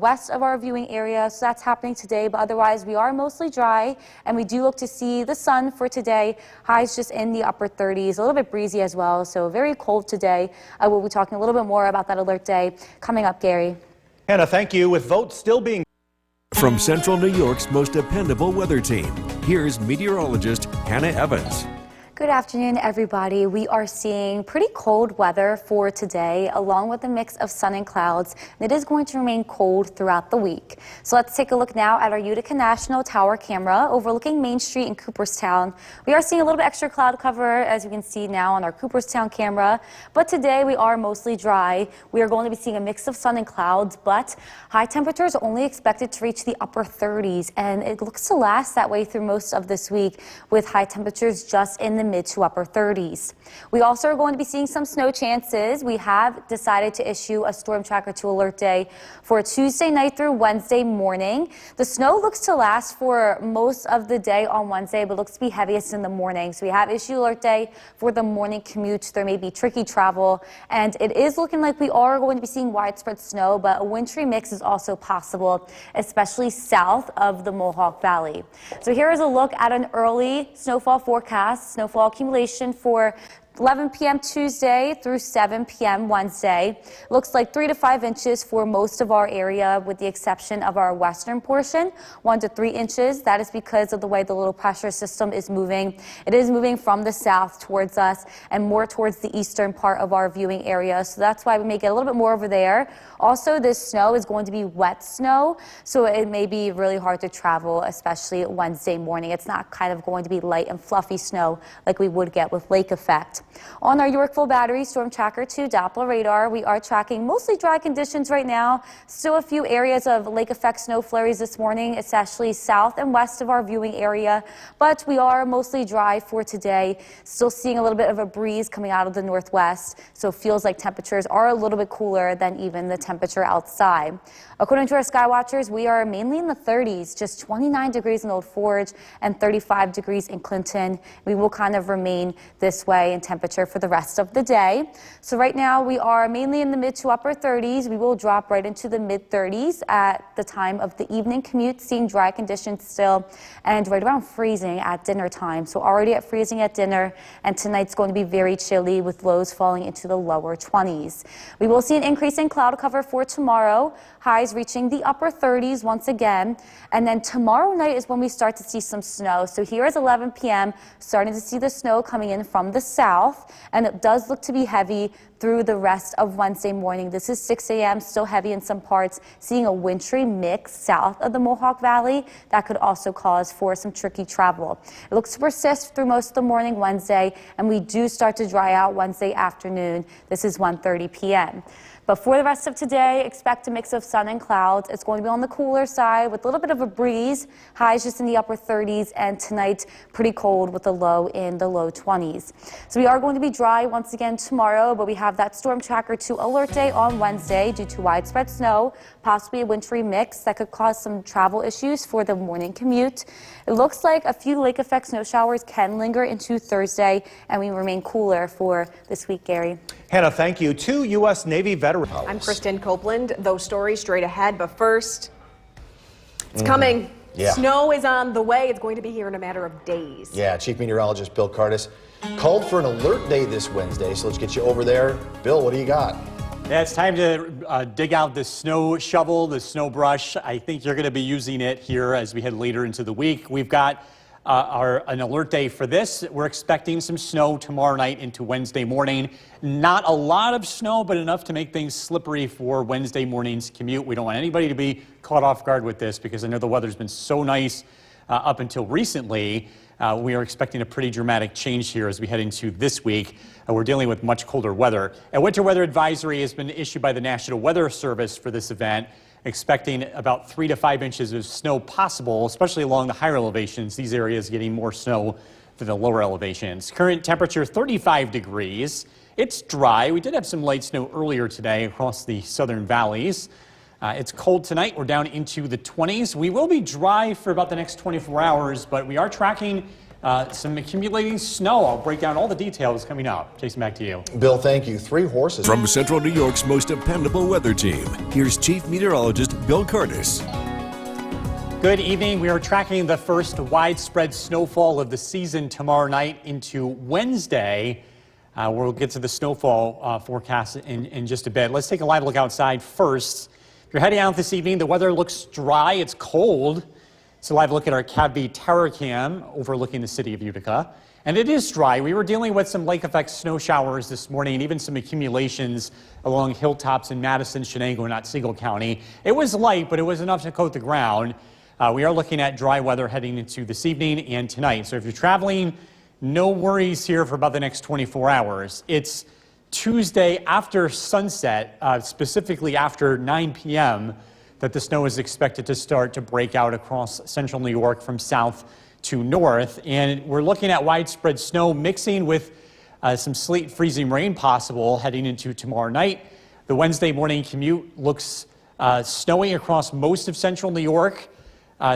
west of our viewing area. So that's happening today, but otherwise we are mostly dry, and we do look to see the sun for today. Highs just in the upper 30s, a little bit breezy as well, so very cold today. I will be talking a little bit more about that alert day coming up, Gary. Hannah, thank you. With votes still being From Central New York's most dependable weather team, here's meteorologist Hannah Evans. Good afternoon, everybody. We are seeing pretty cold weather for today, along with a mix of sun and clouds. And it is going to remain cold throughout the week. So let's take a look now at our Utica National Tower camera overlooking Main Street in Cooperstown. We are seeing a little bit extra cloud cover, as you can see now on our Cooperstown camera. But today we are mostly dry. We are going to be seeing a mix of sun and clouds, but high temperatures are only expected to reach the upper 30s. And it looks to last that way through most of this week, with high temperatures just in the mid to upper 30s. We also are going to be seeing some snow chances. We have decided to issue a Storm Tracker 2 alert day for Tuesday night through Wednesday morning. The snow looks to last for most of the day on Wednesday, but looks to be heaviest in the morning. So we have issued alert day for the morning commute. There may be tricky travel, and it is looking like we are going to be seeing widespread snow, but a wintry mix is also possible, especially south of the Mohawk Valley. So here is a look at an early snowfall forecast. Snowfall accumulation for 11 p.m. Tuesday through 7 p.m. Wednesday. Looks like 3 to 5 inches for most of our area, with the exception of our western portion, 1 to 3 inches. That is because of the way the low pressure system is moving. It is moving from the south towards us and more towards the eastern part of our viewing area. So that's why we may get a little bit more over there. Also, this snow is going to be wet snow, so it may be really hard to travel, especially Wednesday morning. It's not kind of going to be light and fluffy snow like we would get with lake effect. On our Yorkville Battery Storm Tracker 2 Doppler radar, we are tracking mostly dry conditions right now. Still a few areas of lake effect snow flurries this morning, especially south and west of our viewing area, but we are mostly dry for today. Still seeing a little bit of a breeze coming out of the northwest, so it feels like temperatures are a little bit cooler than even the temperature outside. According to our sky watchers, we are mainly in the 30s, just 29 degrees in Old Forge and 35 degrees in Clinton. We will kind of remain this way until temperature for the rest of the day. So right now we are mainly in the mid to upper 30s. We will drop right into the mid 30s at the time of the evening commute, seeing dry conditions still, and right around freezing at dinner time. So already at freezing at dinner, and tonight's going to be very chilly with lows falling into the lower 20s. We will see an increase in cloud cover for tomorrow, highs reaching the upper 30s once again. And then tomorrow night is when we start to see some snow. So here is 11 p.m., starting to see the snow coming in from the south, and it does look to be heavy through the rest of Wednesday morning. This is 6 a.m., still heavy in some parts, seeing a wintry mix south of the Mohawk Valley that could also cause for some tricky travel. It looks to persist through most of the morning Wednesday, and we do start to dry out Wednesday afternoon. This is 1:30 p.m. But for the rest of today, expect a mix of sun and clouds. It's going to be on the cooler side with a little bit of a breeze. Highs just in the upper 30s, and tonight pretty cold with a low in the low 20s. So we are going to be dry once again tomorrow, but we have that storm tracker 2 alert day on Wednesday due to widespread snow, possibly a wintry mix that could cause some travel issues for the morning commute. It looks like a few lake effect snow showers can linger into Thursday, and we remain cooler for this week, Gary. Hannah, thank you. 2 U.S. Navy veterans. I'm Kristen Copeland. Those stories straight ahead, but first, it's coming. Yeah. Snow is on the way. It's going to be here in a matter of days. Yeah, Chief Meteorologist Bill Curtis called for an alert day this Wednesday, so let's get you over there. Bill, what do you got? Yeah, it's time to dig out the snow shovel, the snow brush. I think you're going to be using it here as we head later into the week. We've got an alert day for this. We're expecting some snow tomorrow night into Wednesday morning. Not a lot of snow, but enough to make things slippery for Wednesday morning's commute. We don't want anybody to be caught off guard with this because I know the weather's been so nice up until recently. We are expecting a pretty dramatic change here as we head into this week. We're dealing with much colder weather. A winter weather advisory has been issued by the National Weather Service for this event, expecting about 3 to 5 inches of snow possible, especially along the higher elevations. These areas getting more snow than the lower elevations. Current temperature 35 degrees. It's dry. We did have some light snow earlier today across the southern valleys. It's cold tonight. We're down into the 20s. We will be dry for about the next 24 hours, but we are tracking some accumulating snow. I'll break down all the details coming up. Jason, back to you. Bill, thank you. 3 horses. From Central New York's most dependable weather team, here's Chief Meteorologist Bill Curtis. Good evening. We are tracking the first widespread snowfall of the season tomorrow night into Wednesday. We'll get to the snowfall forecast in just a bit. Let's take a live look outside first. If you're heading out this evening, the weather looks dry. It's cold. It's a live look at our CAVB Tower Cam overlooking the city of Utica. And it is dry. We were dealing with some lake effect snow showers this morning and even some accumulations along hilltops in Madison, Shenango, and Otsego County. It was light, but it was enough to coat the ground. We are looking at dry weather heading into this evening and tonight. So if you're traveling, no worries here for about the next 24 hours. It's Tuesday after sunset, specifically after 9 p.m., that the snow is expected to start to break out across central New York from south to north. And we're looking at widespread snow mixing with some sleet, freezing rain possible heading into tomorrow night. The Wednesday morning commute looks snowy across most of central New York.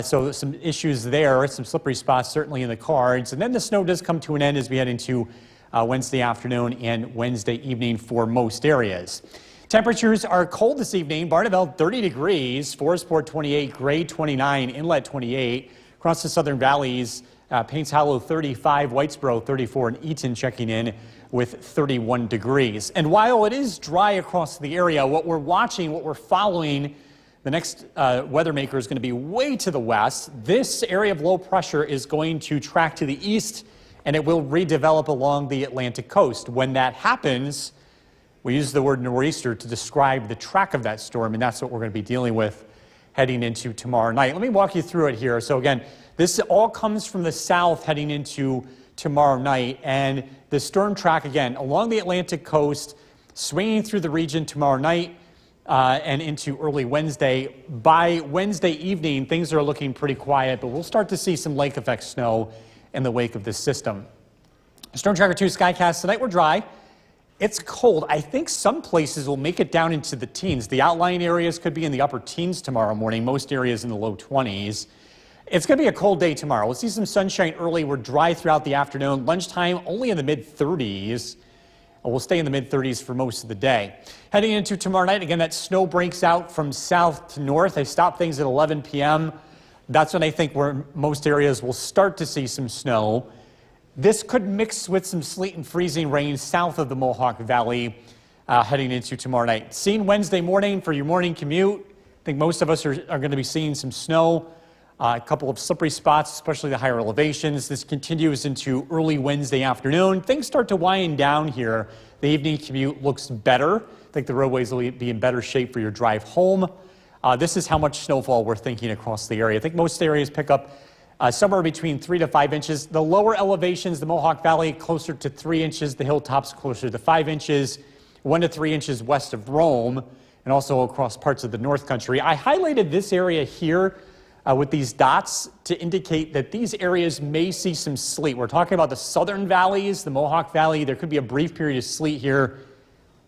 So some issues there, some slippery spots certainly in the cards. And then the snow does come to an end as we head into Wednesday afternoon and Wednesday evening for most areas. Temperatures are cold this evening. Barneveld 30 degrees, Forestport 28, Gray 29, Inlet 28. Across the southern valleys, Paynes Hollow 35, Whitesboro 34, and Eaton checking in with 31 degrees. And while it is dry across the area, what we're watching, what we're following, the next weather maker is going to be way to the west. This area of low pressure is going to track to the east, and it will redevelop along the Atlantic coast. When that happens, we use the word nor'easter to describe the track of that storm, and that's what we're going to be dealing with heading into tomorrow night. Let me walk you through it here. So again, this all comes from the south heading into tomorrow night, and the storm track, again, along the Atlantic coast, swinging through the region tomorrow night and into early Wednesday. By Wednesday evening, things are looking pretty quiet, but we'll start to see some lake effect snow in the wake of this system. Storm Tracker 2 Skycast tonight, we're dry. It's cold. I think some places will make it down into the teens. The outlying areas could be in the upper teens tomorrow morning, most areas in the low 20s. It's going to be a cold day tomorrow. We'll see some sunshine early. We're dry throughout the afternoon. Lunchtime, only in the mid-30s. We'll stay in the mid-30s for most of the day. Heading into tomorrow night, again, that snow breaks out from south to north. They stop things at 11 p.m. That's when I think where most areas will start to see some snow. This could mix with some sleet and freezing rain south of the Mohawk Valley heading into tomorrow night. Seeing Wednesday morning for your morning commute. I think most of us are going to be seeing some snow. A couple of slippery spots, especially the higher elevations. This continues into early Wednesday afternoon. Things start to wind down here. The evening commute looks better. I think the roadways will be in better shape for your drive home. This is how much snowfall we're thinking across the area. I think most areas pick up somewhere between 3 to 5 inches. The lower elevations, the Mohawk Valley, closer to 3 inches. The hilltops closer to 5 inches. 1 to 3 inches west of Rome, and also across parts of the North Country. I highlighted this area here with these dots to indicate that these areas may see some sleet. We're talking about the southern valleys, the Mohawk Valley. There could be a brief period of sleet here.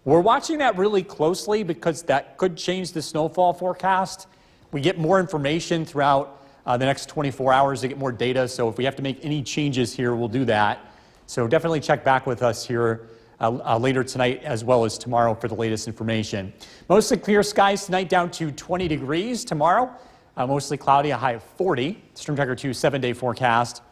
We're watching that really closely because that could change the snowfall forecast. We get more information throughout the next 24 hours to get more data. So if we have to make any changes here, we'll do that. So definitely check back with us here later tonight as well as tomorrow for the latest information. Mostly clear skies tonight, down to 20 degrees tomorrow. Mostly cloudy, a high of 40. Storm Tracker 2 7-day forecast.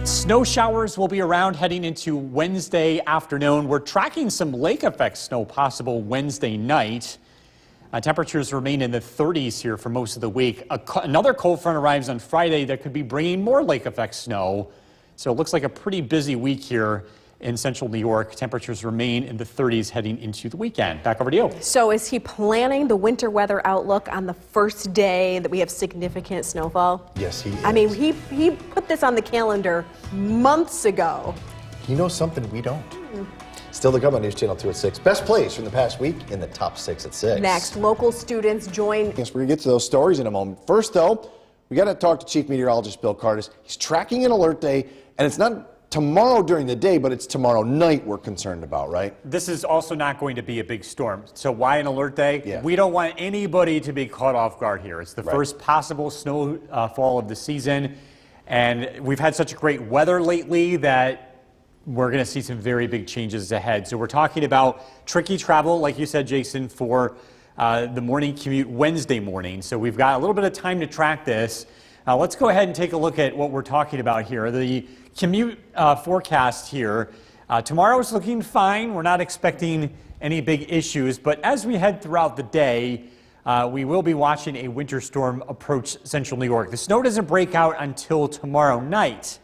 Snow showers will be around heading into Wednesday afternoon. We're tracking some lake effect snow possible Wednesday night. Temperatures remain in the 30s here for most of the week. Another cold front arrives on Friday that could be bringing more lake effect snow. So it looks like a pretty busy week here in central New York. Temperatures remain in the 30s heading into the weekend. Back over to you. So is he planning the winter weather outlook on the first day that we have significant snowfall? Yes, he is. I mean, he put this on the calendar months ago. He knows something we don't. Still to come on News Channel 2 at 6. Best plays from the past week in the top 6 at 6. Next, local students join. Yes, we're going to get to those stories in a moment. First, though, we got to talk to Chief Meteorologist Bill Curtis. He's tracking an alert day, and it's not tomorrow during the day, but it's tomorrow night we're concerned about, right? This is also not going to be a big storm. So why an alert day? Yeah. We don't want anybody to be caught off guard here. It's the first possible snowfall of the season. And we've had such great weather lately that we're going to see some very big changes ahead. So we're talking about tricky travel, like you said, Jason, for the morning commute Wednesday morning. So we've got a little bit of time to track this. Let's go ahead and take a look at what we're talking about here. The commute forecast here. Tomorrow is looking fine. We're not expecting any big issues, but as we head throughout the day, we will be watching a winter storm approach central New York. The snow doesn't break out until tomorrow night,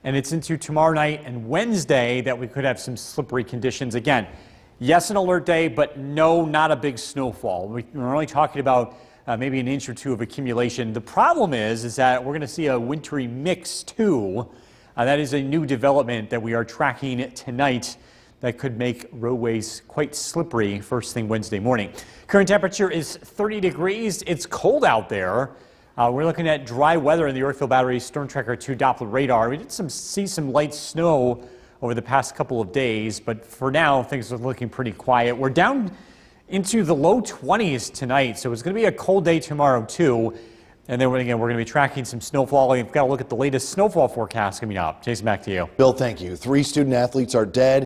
and it's into tomorrow night and Wednesday that we could have some slippery conditions. Again, yes, an alert day, but no, not a big snowfall. We're only talking about maybe an inch or two of accumulation. The problem is that we're going to see a wintry mix too. That is a new development that we are tracking tonight that could make roadways quite slippery first thing Wednesday morning. Current temperature is 30 degrees. It's cold out there. We're looking at dry weather in the Yorkville Battery Storm Tracker 2 Doppler radar. We did see some light snow over the past couple of days, but for now things are looking pretty quiet. We're down into the low 20s tonight, so it's going to be a cold day tomorrow too. And then again, we're going to be tracking some snowfall. We've got to look at the latest snowfall forecast coming up. Jason, back to you. Bill, thank you. 3 student athletes are dead.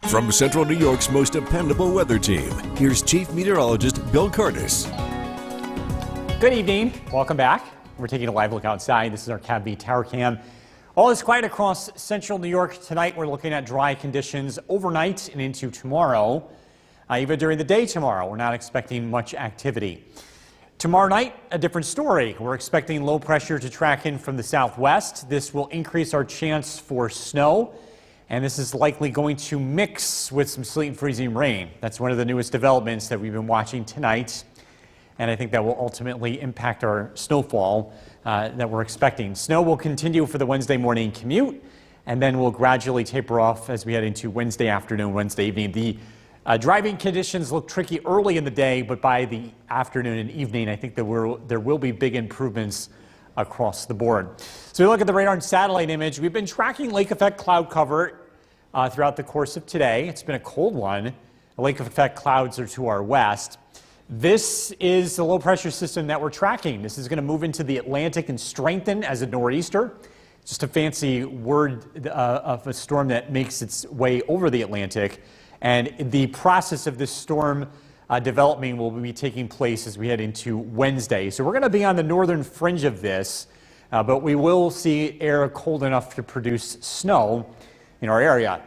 From Central New York's most dependable weather team, here's Chief Meteorologist Bill Curtis. Good evening. Welcome back. We're taking a live look outside. This is our CAV Tower Cam. All is quiet across central New York tonight. We're looking at dry conditions overnight and into tomorrow. Even during the day tomorrow, we're not expecting much activity. Tomorrow night, a different story. We're expecting low pressure to track in from the southwest. This will increase our chance for snow, and this is likely going to mix with some sleet and freezing rain. That's one of the newest developments that we've been watching tonight, and I think that will ultimately impact our snowfall that we're expecting. Snow will continue for the Wednesday morning commute, and then will gradually taper off as we head into Wednesday afternoon, Wednesday evening. The driving conditions look tricky early in the day, but by the afternoon and evening, I think there will be big improvements across the board. So we look at the radar and satellite image. We've been tracking lake effect cloud cover throughout the course of today. It's been a cold one. The lake effect clouds are to our west. This is the low pressure system that we're tracking. This is going to move into the Atlantic and strengthen as a nor'easter. Just a fancy word of a storm that makes its way over the Atlantic. And the process of this storm developing will be taking place as we head into Wednesday. So we're going to be on the northern fringe of this, but we will see air cold enough to produce snow in our area.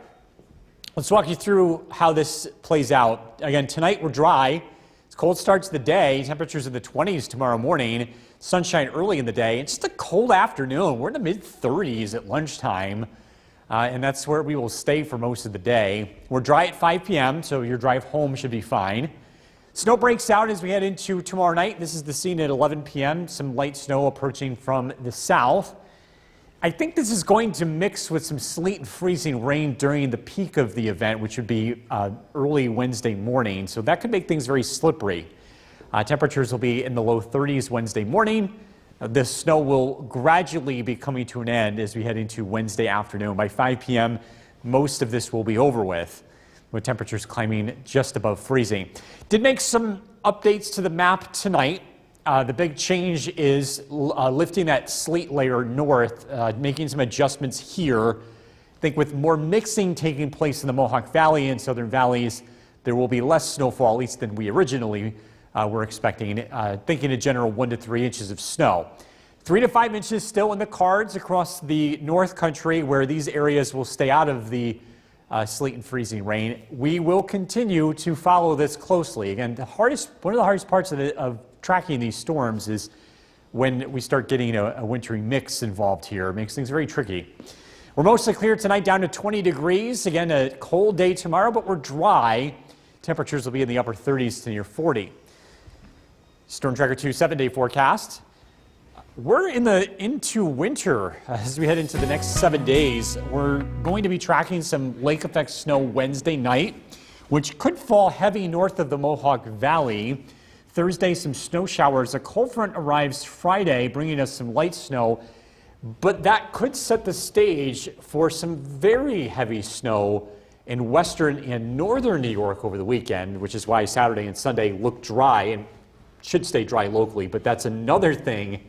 Let's walk you through how this plays out. Again, tonight we're dry. It's cold start to the day. Temperatures in the 20s tomorrow morning. Sunshine early in the day. It's just a cold afternoon. We're in the mid-30s at lunchtime, and that's where we will stay for most of the day. We're dry at 5 p.m., so your drive home should be fine. Snow breaks out as we head into tomorrow night. This is the scene at 11 p.m. Some light snow approaching from the south. I think this is going to mix with some sleet and freezing rain during the peak of the event, which would be early Wednesday morning. So that could make things very slippery. Temperatures will be in the low 30s Wednesday morning. The snow will gradually be coming to an end as we head into Wednesday afternoon. By 5 p.m., most of this will be over with temperatures climbing just above freezing. Did make some updates to the map tonight. The big change is lifting that sleet layer north, making some adjustments here. I think with more mixing taking place in the Mohawk Valley and southern valleys, there will be less snowfall, at least than we originally were expecting. Thinking a general 1 to 3 inches of snow. 3 to 5 inches still in the cards across the North Country, where these areas will stay out of the sleet and freezing rain. We will continue to follow this closely. Again, one of the hardest parts of tracking these storms is when we start getting a wintry mix involved here. It makes things very tricky. We're mostly clear tonight, down to 20 degrees. Again, a cold day tomorrow, but we're dry. Temperatures will be in the upper 30s to near 40. Storm Tracker 2 7-day forecast. We're into winter as we head into the next 7 days. We're going to be tracking some lake effect snow Wednesday night, which could fall heavy north of the Mohawk Valley. Thursday, some snow showers. A cold front arrives Friday, bringing us some light snow, but that could set the stage for some very heavy snow in western and northern New York over the weekend, which is why Saturday and Sunday look dry and should stay dry locally, but that's another thing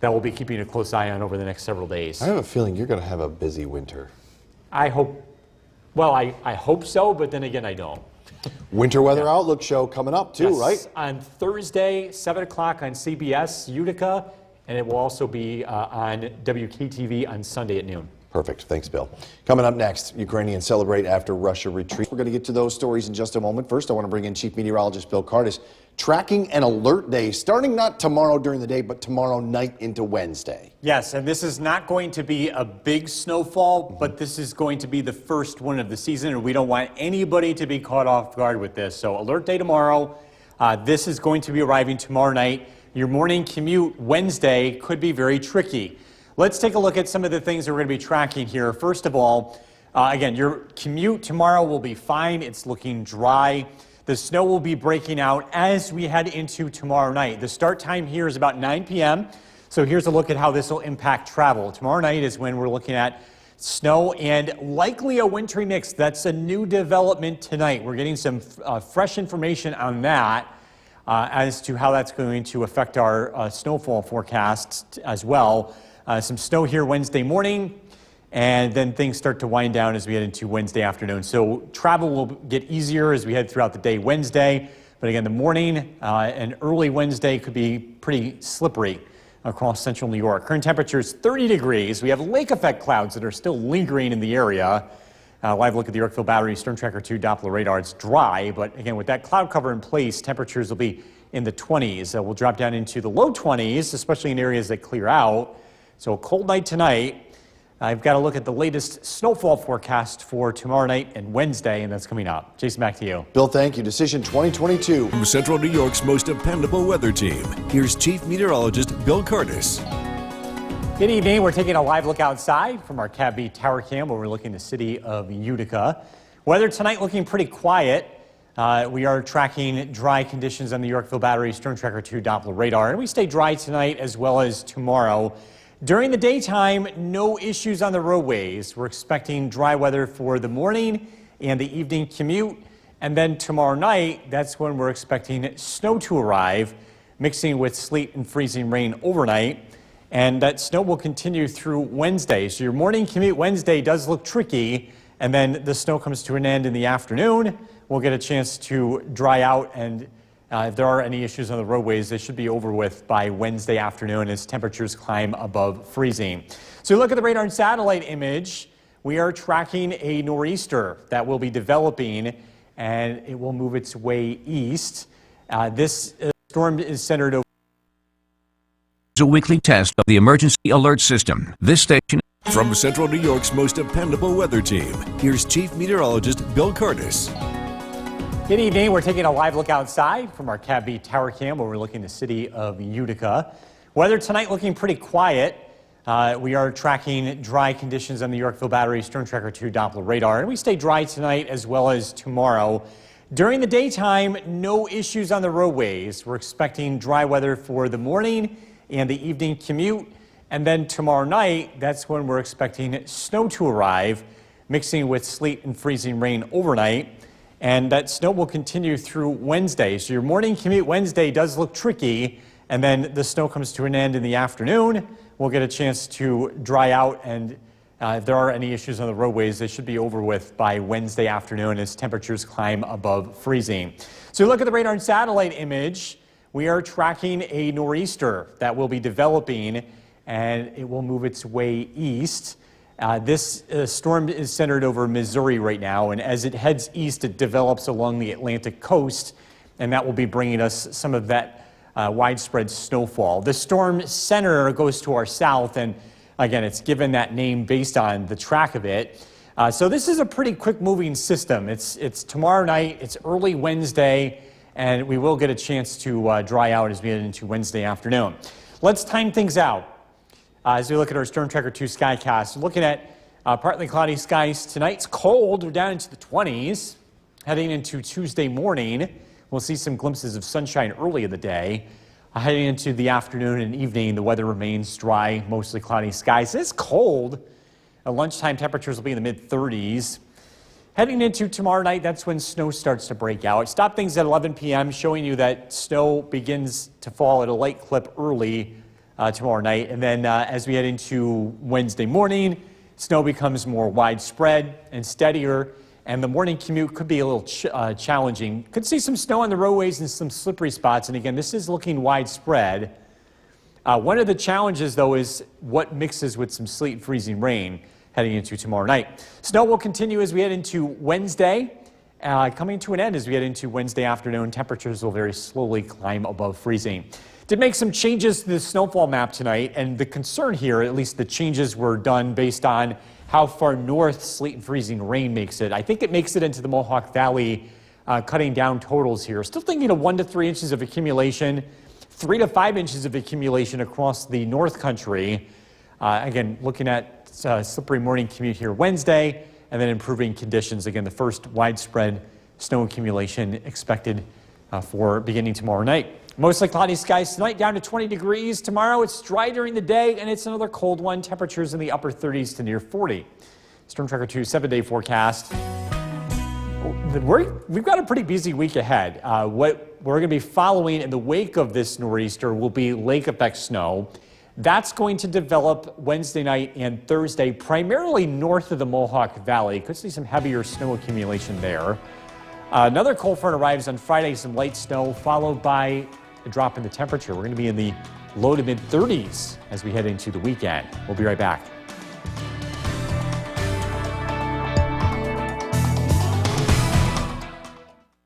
that we'll be keeping a close eye on over the next several days. I have a feeling you're going to have a busy winter. I hope, well, I hope so, but then again, I don't. Winter Weather Outlook show coming up too, Yes, right? on Thursday, 7 o'clock on CBS Utica, and it will also be on WKTV on Sunday at noon. Perfect. Thanks, Bill. Coming up next, Ukrainians celebrate after Russia retreats. We're going to get to those stories in just a moment. First, I want to bring in Chief Meteorologist Bill Kardis. Tracking an alert day starting not tomorrow during the day, but tomorrow night into Wednesday. Yes, and this is not going to be a big snowfall, but this is going to be the first one of the season, and we don't want anybody to be caught off guard with this. So alert day tomorrow. This is going to be arriving tomorrow night. Your morning commute Wednesday could be very tricky. Let's take a look at some of the things that we're going to be tracking here. First of all, again, your commute tomorrow will be fine. It's looking dry. The snow will be breaking out as we head into tomorrow night. The start time here is about 9 p.m. So here's a look at how this will impact travel. Tomorrow night is when we're looking at snow and likely a wintry mix. That's a new development tonight. We're getting some fresh information on that as to how that's going to affect our snowfall forecasts as well. Some snow here Wednesday morning, and then things start to wind down as we head into Wednesday afternoon. So travel will get easier as we head throughout the day Wednesday. But again, the morning and early Wednesday could be pretty slippery across central New York. Current temperature is 30 degrees. We have lake effect clouds that are still lingering in the area. Live look at the Yorkville Battery Storm Tracker 2 Doppler radar. It's dry, but again, with that cloud cover in place, temperatures will be in the 20s. We'll drop down into the low 20s, especially in areas that clear out. So a cold night tonight. I've got to look at the latest snowfall forecast for tomorrow night and Wednesday, and that's coming up. Jason, back to you. Bill, thank you. Decision 2022. From Central New York's most dependable weather team, here's Chief Meteorologist Bill Kardis. Good evening. We're taking a live look outside from our Cab B Tower Cam overlooking the city of Utica. Weather tonight looking pretty quiet. We are tracking dry conditions on the Yorkville Battery Storm Tracker 2 Doppler radar, and we stay dry tonight as well as tomorrow. During the daytime, no issues on the roadways. We're expecting dry weather for the morning and the evening commute. And then tomorrow night, that's when we're expecting snow to arrive, mixing with sleet and freezing rain overnight. And that snow will continue through Wednesday. So your morning commute Wednesday does look tricky, and then the snow comes to an end in the afternoon. We'll get a chance to dry out, and if there are any issues on the roadways, they should be over with by Wednesday afternoon as temperatures climb above freezing. So look at the radar and satellite image. We are tracking a nor'easter that will be developing, and it will move its way east. This storm is centered over A weekly test of the emergency alert system. This station. From Central New York's most dependable weather team, here's Chief Meteorologist Bill Curtis. Good evening. We're taking a live look outside from our CAV tower cam overlooking the city of Utica. Weather tonight looking pretty quiet. We are tracking dry conditions on the Yorkville Battery Storm Tracker 2 Doppler radar, and we stay dry tonight as well as tomorrow. During the daytime, no issues on the roadways. We're expecting dry weather for the morning and the evening commute. And then tomorrow night, that's when we're expecting snow to arrive, mixing with sleet and freezing rain overnight. And that snow will continue through Wednesday. So your morning commute Wednesday does look tricky, and then the snow comes to an end in the afternoon. We'll get a chance to dry out, and if there are any issues on the roadways, they should be over with by Wednesday afternoon as temperatures climb above freezing. So look at the radar and satellite image. We are tracking a nor'easter that will be developing, and it will move its way east. This storm is centered over Missouri right now, and as it heads east, it develops along the Atlantic coast, and that will be bringing us some of that widespread snowfall. The storm center goes to our south, and again, it's given that name based on the track of it. So this is a pretty quick moving system. It's tomorrow night, it's early Wednesday, and we will get a chance to dry out as we head into Wednesday afternoon. Let's time things out. As we look at our Storm Tracker 2 Skycast, looking at partly cloudy skies. Tonight's cold. We're down into the 20s. Heading into Tuesday morning, we'll see some glimpses of sunshine early in the day. Heading into the afternoon and evening, the weather remains dry, mostly cloudy skies. It's cold. Lunchtime temperatures will be in the mid-30s. Heading into tomorrow night, that's when snow starts to break out. I stopped things at 11 p.m., showing you that snow begins to fall at a light clip early tomorrow night. And then as we head into Wednesday morning, snow becomes more widespread and steadier, and the morning commute could be a little challenging. Could see some snow on the roadways and some slippery spots. And again, this is looking widespread. One of the challenges, though, is what mixes with some sleet and freezing rain heading into tomorrow night. Snow will continue as we head into Wednesday, coming to an end as we head into Wednesday afternoon. Temperatures will very slowly climb above freezing. Did make some changes to the snowfall map tonight, and the concern here, at least the changes were done based on how far north sleet and freezing rain makes it. I think it makes it into the Mohawk Valley, cutting down totals here. Still thinking of 1 to 3 inches of accumulation, 3 to 5 inches of accumulation across the North Country. Again, looking at slippery morning commute here Wednesday, and then improving conditions. Again, the first widespread snow accumulation expected for beginning tomorrow night. Mostly cloudy skies tonight, down to 20 degrees. Tomorrow it's dry during the day, and it's another cold one. Temperatures in the upper 30s to near 40. Storm Tracker 2 7-day forecast. We've got a pretty busy week ahead. What we're going to be following in the wake of this nor'easter will be lake effect snow. That's going to develop Wednesday night and Thursday, primarily north of the Mohawk Valley. Could see some heavier snow accumulation there. Another cold front arrives on Friday, some light snow, followed by a drop in the temperature. We're going to be in the low to mid 30s as we head into the weekend. We'll be right back.